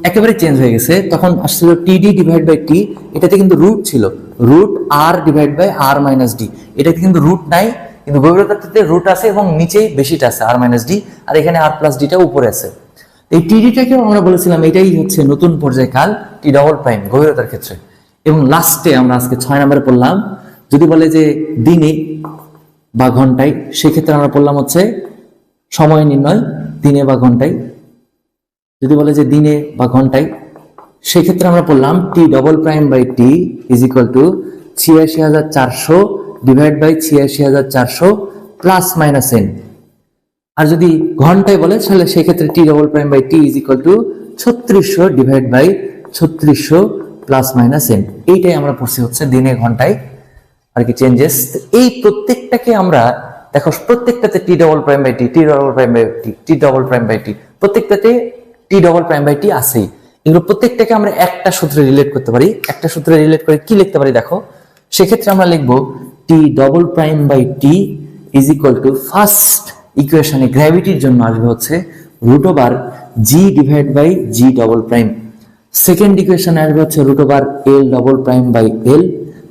একেবারে চেঞ্জ হয়ে গেছে। তখন আসছিল টিডি ডিভাইড বাই টি, এটাতে কিন্তু রুট ছিল, root R divide by R minus D. এটাতে কিন্তু রুট নাই, কিন্তু গভীরতার ক্ষেত্রে রুট আছে এবং নিচেই বেশিটা আছে আর মাইনাস ডি, আর এখানে আর প্লাস ডিটা উপরে আছে। এই টিডিটাকেও আমরা বলেছিলাম এটাই হচ্ছে নতুন পর্যায়কাল টি ডবল প্রাইম গভীরতার ক্ষেত্রে। এবং লাস্টে আমরা আজকে 6 নম্বরে পড়লাম, যদি বলে যে দিনে বা ঘন্টায়, সেক্ষেত্রে আমরা পড়লাম হচ্ছে সময় নির্ণয় দিনে বা ঘন্টায়। যদি বলে যে দিনে বা ঘন্টায়, সেক্ষেত্রে আমরা পড়লাম T double prime by T is equal to ৮৬,৪০০ ডিভাইড বাই ৮৬,৪০০ প্লাস মাইনাস n। আর যদি ঘন্টায় বলে, তাহলে সেক্ষেত্রে T double prime by T is equal to ৩৬০০ divide by ৩৬০০ plus minus N, এইটাই আমরা পড়ছি হচ্ছে দিনে ঘন্টায় আর কি চেঞ্জেস। এই প্রত্যেকটাকে আমরা দেখো প্রত্যেকটাতে T double prime by T, T double prime by T, T double prime by T, প্রত্যেকটাতে T double prime by T আছেই। এগুলো প্রত্যেকটাকে আমরা একটা সূত্রে রিলেট করতে পারি। একটা সূত্রে রিলেট করে কি লিখতে পারি দেখো, সেক্ষেত্রে আমরা লিখবো T double prime by T is equal to first ইকুয়েশনে গ্র্যাভিটির জন্য আসবে হচ্ছে root over G divide by G double prime, second ইকুয়েশনে আসবে হচ্ছে root over L double prime by L,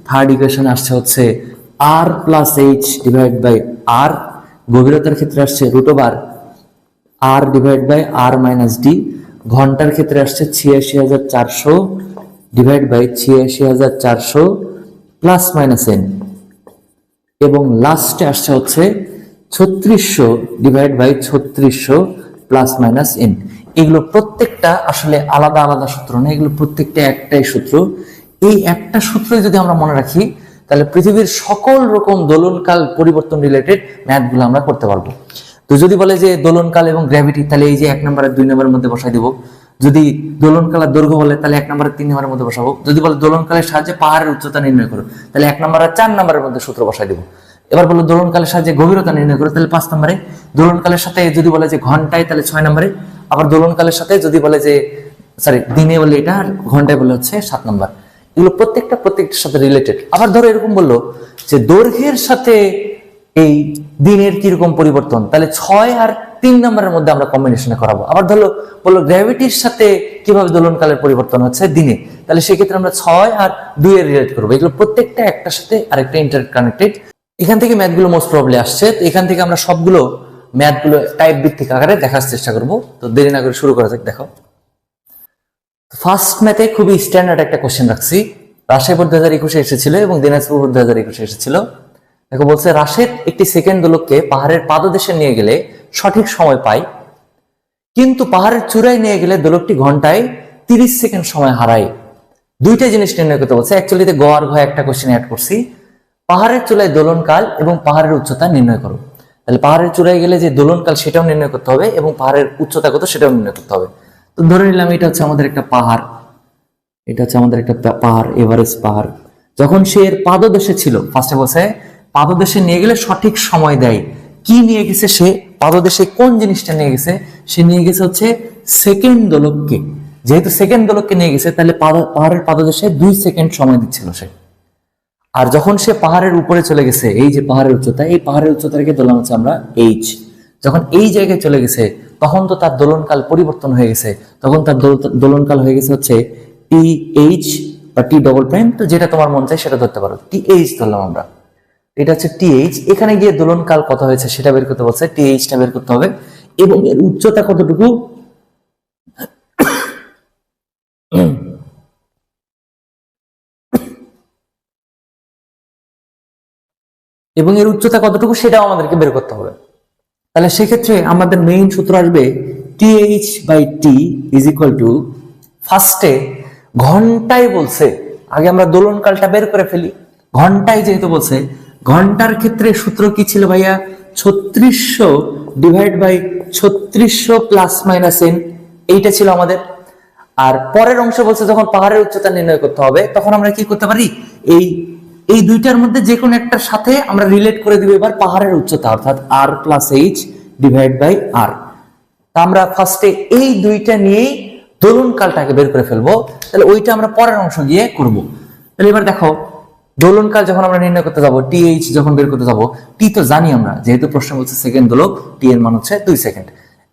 third ইকুয়েশনে আসছে হচ্ছে R plus H divide by R, গভীরতার ক্ষেত্রে আসছে root over R divide by R minus D, ঘন্টার ক্ষেত্রে আসছে ৮৬,৪০০ ডিভাইড বাই ৮৬,৪০০ প্লাস মাইনাস এন, এবং লাস্টে আসছে হচ্ছে ৩৬০০ divide by ৩৬০০ plus minus N. এগুলো প্রত্যেকটা আসলে আলাদা আলাদা সূত্র না, এগুলো প্রত্যেকটা একটাই সূত্র। এই একটা সূত্র যদি আমরা মনে রাখি তাহলে পৃথিবীর সকল রকম দোলনকাল পরিবর্তন রিলেটেড ম্যাথগুলো আমরা করতে পারবো। তো যদি বলে যে দোলনকাল এবং গ্র্যাভিটি, তাহলে এই যে ১ নম্বর আর ২ নম্বরের মধ্যে বসাই দিব। যদি দোলনকালের দৈর্ঘ্য বলে তাহলে ১ নম্বর আর ৩ নম্বরের মধ্যে বসাবো। যদি বলে দোলনকালের সাহায্যে পাহাড়ের উচ্চতা নির্ণয় করো, তাহলে ১ নম্বর আর ৪ নম্বরের মধ্যে সূত্র বসাই দিব। এবার বলো দোলনকালের সাহায্যে গভীরতা নির্ণয় করো, তাহলে ৫ নম্বরে। দোলনকালের সাথে যদি বলে যে ঘন্টায়, তাহলে ৬ নম্বরে। আবার দোলনকালের সাথে যদি বলে যে দিনে বলে এটা, আর ঘন্টায় বলে হচ্ছে ৭ নম্বর। এগুলো প্রত্যেকটার সাথে রিলেটেড। আবার ধরো এরকম বললো যে দৈর্ঘ্যের সাথে এই দিনের কিরকম পরিবর্তন, তাহলে ৬ আর ৩ নম্বরের মধ্যে আমরা কম্বিনেশনে করাবো। আবার ধরো বললো গ্র্যাভিটির সাথে কিভাবে দোলনকালের পরিবর্তন হচ্ছে দিনে, তাহলে সেক্ষেত্রে আমরা ৬ আর ২ এর রিলেট করবো। এগুলো প্রত্যেকটা একটার সাথে আরেকটা ইন্টারকানেক্টেড। এখান থেকে ম্যাথগুলো মোস্ট প্রবলি আসছে। এখান থেকে আমরা সবগুলো ম্যাথগুলো টাইপ ভিত্তিক আকারে দেখার চেষ্টা করবো। তো দেরি না করে শুরু করা যাক। দেখো ফার্স্ট ম্যাথে খুবই স্ট্যান্ডার্ড একটা কোশ্চেন রাখছি, রাজশাহী বোর্ড ২০২১ এসেছিল এবং দিনাজপুর বোর্ড ২০২১ এসেছিল। দেখো বলছে রাশেদ একটি সেকেন্ড দোলককে পাহাড়ের পাদদেশে নিয়ে গেলে সঠিক সময় পায়, কিন্তু পাহাড়ের চূড়ায় নিয়ে গেলে দোলকটি ঘন্টায় ৩০ সেকেন্ড সময় হারায়। দুইটা জিনিস নির্ণয় করতে বলছে। অ্যাকচুয়ালি গ আর ঘ একটা কোশ্চেন অ্যাড করছি। পাহাড়ের চূড়ায় দোলনকাল এবং পাহাড়ের উচ্চতা নির্ণয় করো। তাহলে পাহাড়ের চূড়ায় গেলে যে দোলনকাল সেটাও নির্ণয় করতে হবে এবং পাহাড়ের উচ্চতা কত সেটাও নির্ণয় করতে হবে। তো ধরে নিলাম এটা হচ্ছে আমাদের একটা পাহাড়, এটা হচ্ছে আমাদের একটা পাহাড়, এভারেস্ট পাহাড়। যখন সে এর পাদদেশে ছিল, ফার্স্টে বলছে পাদদেশে নিয়ে গেলে সঠিক সময় দেয়। কি নিয়ে গেছে সে, পাদদেশে কোন জিনিসটা নিয়ে গেছে? সে নিয়ে গেছে হচ্ছে সেকেন্ড দোলককে। যেহেতু সেকেন্ড দোলককে নিয়ে গেছে, তাহলে পাহাড়ের পাদদেশে ২ সেকেন্ড সময় দিচ্ছিল সে। আর যখন সে পাহাড়ের উপরে চলে গেছে, এই যে পাহাড়ের উচ্চতা, এই পাহাড়ের উচ্চতাকে ধরলাম হচ্ছে আমরা এইচ। যখন এই জায়গায় চলে গেছে তখন তো তার দোলনকাল পরিবর্তন হয়ে গেছে, তখন তার দোলনকাল হয়ে গেছে হচ্ছে টি এইচ বা টি ডবল প্রাইম। তো যেটা তোমার মন চায় সেটা ধরতে পারো, টি এইচ ধরলাম আমরা। এটা হচ্ছে টি এইচ। এখানে গিয়ে দোলনকাল কত হয়েছে সেটা বের করতে বলছে, টি এইচটা বের করতে হবে এবং এর উচ্চতা কতটুকু এবং এর উচ্চতা কতটুকু সেটাও আমাদেরকে বের করতে হবে। তাহলে সেক্ষেত্রে আমাদের মেইন সূত্র আসবে T H by T is equal to, ফার্স্টে ঘন্টায় বলছে, আগে আমরা দোলনকালটা বের করে ফেলি। ঘন্টায় যেহেতু বলছে, ঘন্টার ক্ষেত্রে সূত্র কি ছিল ভাইয়া? ৩৬০০ divide by ৩৬০০ plus minus N, এইটা ছিল আমাদের। আর পরের অংশ বলছে যখন পাহাড়ের উচ্চতা নির্ণয় করতে হবে, তখন আমরা কি করতে পারি, এই দুইটার মধ্যে যে কোনো একটার সাথে আমরা রিলেট করে দিব এবার পাহাড়ের উচ্চতা, অর্থাৎ আর প্লাস এইচ ডিভাইড বাই আর। তা আমরা ফার্স্টে এই দুইটা নিয়েই দোলনকালটাকে বের করে ফেলবো। তাহলে ওইটা আমরা পরের অংশ গিয়ে করব। তাহলে এবার দেখো দোলনকাল যখন আমরা নির্ণয় করতে যাবো, টি এইচ যখন বের করতে যাবো, টি তো জানি আমরা, যেহেতু প্রশ্ন বলছে সেকেন্ড দোলক, টি এর মান হচ্ছে ২ সেকেন্ড।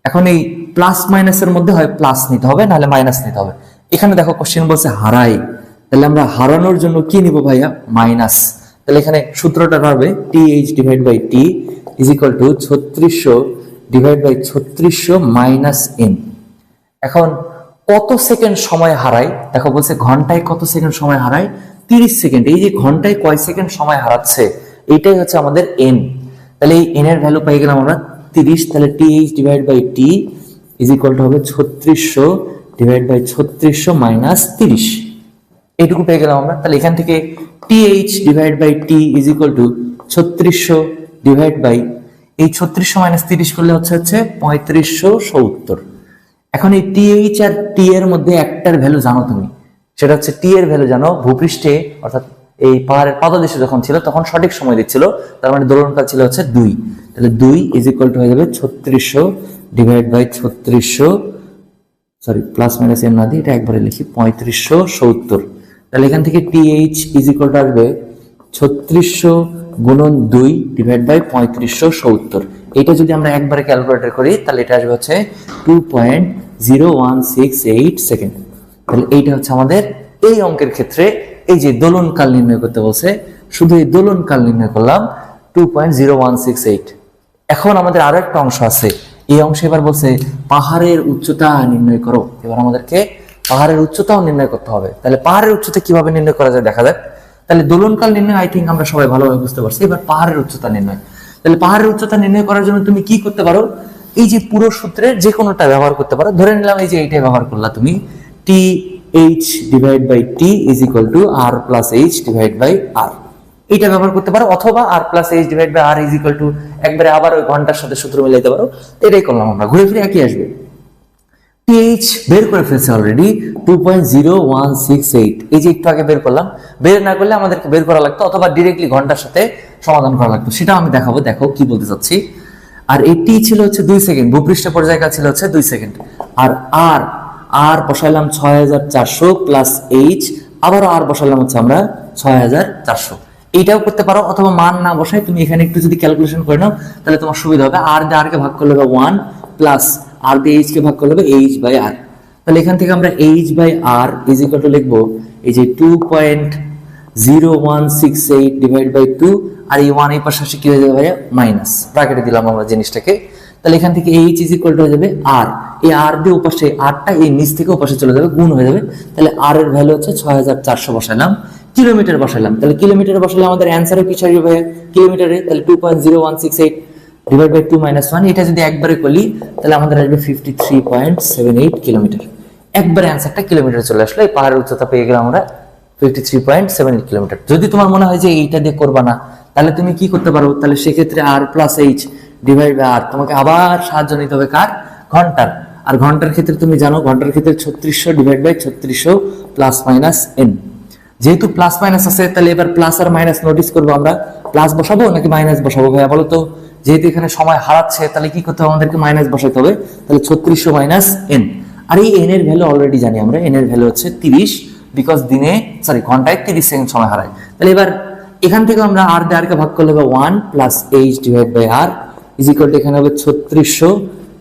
এখন এই প্লাস মাইনাসের মধ্যে হয় প্লাস নিতে হবে, নাহলে মাইনাস নিতে হবে। এখানে দেখো কোশ্চেন বলছে হারাই, তাহলে আমরা হারানোর জন্য কি নিব ভাইয়া? মাইনাস। তাহলে এখানে সূত্রটা হবে T H divide by T is equal to ৩৬০০ divide by ৩৬০০ minus N. এখন কত সেকেন্ড সময় হারায়? দেখো বলছে ঘন্টায় কত সেকেন্ড সময় হারায়? ৩০ সেকেন্ড। এই যে ঘন্টায় কয় সেকেন্ড সময় হারাচ্ছে, এইটাই হচ্ছে আমাদের এন। তাহলে এই এন এর ভ্যালু পেয়ে গেলাম আমরা ৩০। তাহলে T H divide by T is equal to হবে ৩৬০০ ডিভাইড বাই ৩৬০০ মাইনাস ৩০। এইটুকু পেয়ে গেলাম আমরা। তাহলে এখান থেকে T H divide by T is equal to ৩৬০০ divide by এই ৩৬০০ মাইনাস ৩০ করলে হচ্ছে ৩৫৭০। এখন এই টি এইচ আর টি এর মধ্যে একটার ভ্যালু জানো তুমি, সেটা হচ্ছে টি এর ভ্যালু জানো ভূপৃষ্ঠে অর্থাৎ এই পাহাড়ের পাদদেশে যখন ছিল তখন সঠিক সময় দিচ্ছিল, তার মানে দোলনকাল ছিল হচ্ছে 2। তাহলে 2 ইজ ইকুয়াল টু হয়ে যাবে 3600 divide by 3600, sorry plus minus M না দিয়ে এটা একবারে লিখি 3570। তাহলে এখান থেকে টিএইচ ইজ ইকুয়াল টু আসবে 3600 গুণন 2 ডিভাইড বাই 3570। এটা যদি আমরা একবারে ক্যালকুলেটর করি তাহলে এটা আসবে হচ্ছে 2.0168 সেকেন্ড। তাহলে এইটা হচ্ছে আমাদের এই অঙ্কের ক্ষেত্রে এই যে দোলনকাল নির্ণয় করতে বলছে, শুধু এই দোলনকাল নির্ণয় করলাম 2.0168। এখন আমাদের আরো একটা অংশ আছে, এই অংশে এবার বলছে পাহাড়ের উচ্চতা নির্ণয় করো। এবার আমাদেরকে পাহাড়ের উচ্চতাও নির্ণয় করতে হবে। তাহলে পাহাড়ের উচ্চতা কিভাবে নির্ণয় করা যায় দেখা যাক। তাহলে দোলনকাল নির্ণয় আই থিঙ্ক আমরা সবাই ভালোভাবে বুঝতে পারছি। এবার পাহাড়ের উচ্চতা নির্ণয়, তাহলে পাহাড়ের উচ্চতা নির্ণয় করার জন্য তুমি কি করতে পারো, এই যে পুরো সূত্রের যে কোনোটা ব্যবহার করতে পারো। ধরে নিলাম এই যে এইটাই ব্যবহার করলা তুমি, T H divide by T is equal to R plus H divide by R, এটা ব্যবহার করতে পারো। অথবা R plus H divide by R is equal to একবারে আবার ওই ঘন্টার সাথে সূত্র মিলাইতে পারো। এটাই করলাম আমরা, ঘুরে ফিরে একই আসবে। টিএইচ বের করে ফেলছে অলরেডি 2.0168, এই যে একটু আগে বের করলাম। বের না করলে আমাদেরকে বের করা লাগতো অথবা ডিরেক্টলি ঘন্টার সাথে সমাধান করা লাগতো, সেটা আমি দেখাবো। দেখো কি বলতে চাচ্ছি। আর এই টি ছিল হচ্ছে 2 সেকেন্ড, ভূপৃষ্ঠ পর্যায়কাল ছিল হচ্ছে 2 সেকেন্ড। আর আর আর বসাইলাম 6400 প্লাস এইচ, আবারও আর বসাইলাম হচ্ছে আমরা 6400। এইটাও করতে পারো, অথবা মান না বসাই তুমি এখানে একটু যদি ক্যালকুলেশন করে নাও তাহলে তোমার সুবিধা হবে। আর দিয়ে আর কে ভাগ করলে হবে 1 প্লাস আর দিয়ে এইচ কে ভাগ করলে হবে এইচ বাই আর। তাহলে এখান থেকে আমরা H by R is equal to লিখবো এই যে 2.0168 ডিভাইড বাই 2, আর এই 1 এই পাশে আসে কি হয়ে যাবে ভাইয়া মাইনাস, ব্র্যাকেটে দিলাম আমরা জিনিসটাকে। তাহলে এখান থেকে এইচ ইজ ইকুয়াল টু হয়ে যাবে আর, এই আর দিয়ে ওপাশে আরটা এই নিচ থেকে ওপাশে চলে যাবে, গুণ হয়ে যাবে। তাহলে আর এর ভ্যালু হচ্ছে 6400 বসাইলাম, কিলোমিটার বসাইলাম। তাহলে কিলোমিটার বসালে আমাদের অ্যান্সারও কি আসবে কিলোমিটারে। তাহলে 2.0168 ডিভাইড বাই 2 মাইনাস 1, এটা যদি একবারে করি তাহলে আমাদের আসবে 53.78 কিলোমিটার। একবারে অ্যান্সারটা কিলোমিটারে চলে আসলো। এই পাহাড়ের উচ্চতা পেয়ে গেলাম আমরা 53.78 কিলোমিটার। যদি তোমার মনে হয় যে এইটা দিয়ে করবা না, তাহলে তুমি কি করতে পারো, তাহলে সেক্ষেত্রে আর প্লাস এইচ ডিভাইড বাই আর, তোমাকে আবার সাহায্য নিতে হবে কার, ঘন্টার। আর ঘন্টার ক্ষেত্রে তুমি জানো ঘন্টার ক্ষেত্রে 3600 divide by 3600 plus minus N. যেহেতু প্লাস মাইনাস আছে তাহলে এবার প্লাস আর মাইনাস নোটিস করবো আমরা, প্লাস বসাবো নাকি মাইনাস বসাবো ভাইয়া বলো তো। যেহেতু এখানে সময় হারাচ্ছে তাহলে কি করতে হবে, আমাদেরকে মাইনাস বসাতে হবে। তাহলে 3600 মাইনাস এন, আর এই এন এর ভ্যালু অলরেডি জানি আমরা, এন এর ভ্যালু হচ্ছে 30, বিকজ ঘন্টায় 30 সেকেন্ড সময় হারায়। তাহলে এবার এখান থেকে আমরা আর দিয়ে আর কে ভাগ করলে হবে 1 plus H divide by R is equal to এখানে হবে 3600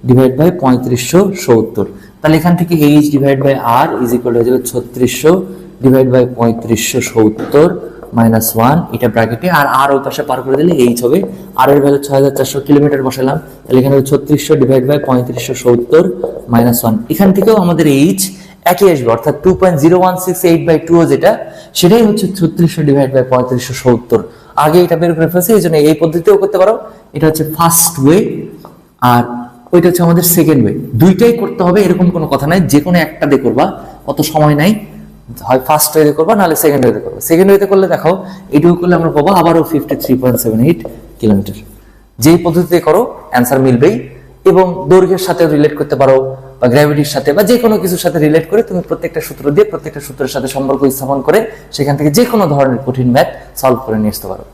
ডিভাইড বাই 3570। তাহলে এখান থেকে H divide by R is equal to হয়ে যাবে 3600 ডিভাইড বাই 3570 মাইনাস 1, এটা ব্র্যাকেটে। আর আর ওই পাশে পার করে দিলে এইচ হবে। আর এর ভ্যালু 6400 কিলোমিটার বসালাম, তাহলে এখানে 3600 ডিভাইড বাই 3570 মাইনাস 1। এখান থেকেও আমাদের এইচ একই আসবে, অর্থাৎ 2.0168 বাই 2 যেটা, সেটাই হচ্ছে 3600 ডিভাইড বাই 3570। আগে এটা বের করে ফেলছে, এই জন্য এই পদ্ধতিতেও করতে পারো। এটা হচ্ছে ফার্স্ট ওয়ে, আর ওইটা হচ্ছে আমাদের সেকেন্ড ওয়ে। দুইটাই করতে হবে এরকম কোনো কথা নাই, যে কোনো একটা দিয়ে করবা, অত সময় নাই। হয় ফার্স্ট ওয়েতে করবা নাহলে সেকেন্ড ওয়েতে করবা। সেকেন্ড ওয়েতে করলে দেখো এইটুকু করলে আমরা পাবো আবারও 53.78 কিলোমিটার। যেই পদ্ধতিতে করো অ্যান্সার মিলবেই, এবং দৈর্ঘ্যের সাথে রিলেট করতে পারো বা গ্র্যাভিটির সাথে বা যে কোনো কিছুর সাথে রিলেট করে তুমি প্রত্যেকটা সূত্র দিয়ে প্রত্যেকটা সূত্রের সাথে সম্পর্ক স্থাপন করে সেখান থেকে যে কোনো ধরনের কঠিন ম্যাথ সলভ করে নিয়ে আসতে পারো।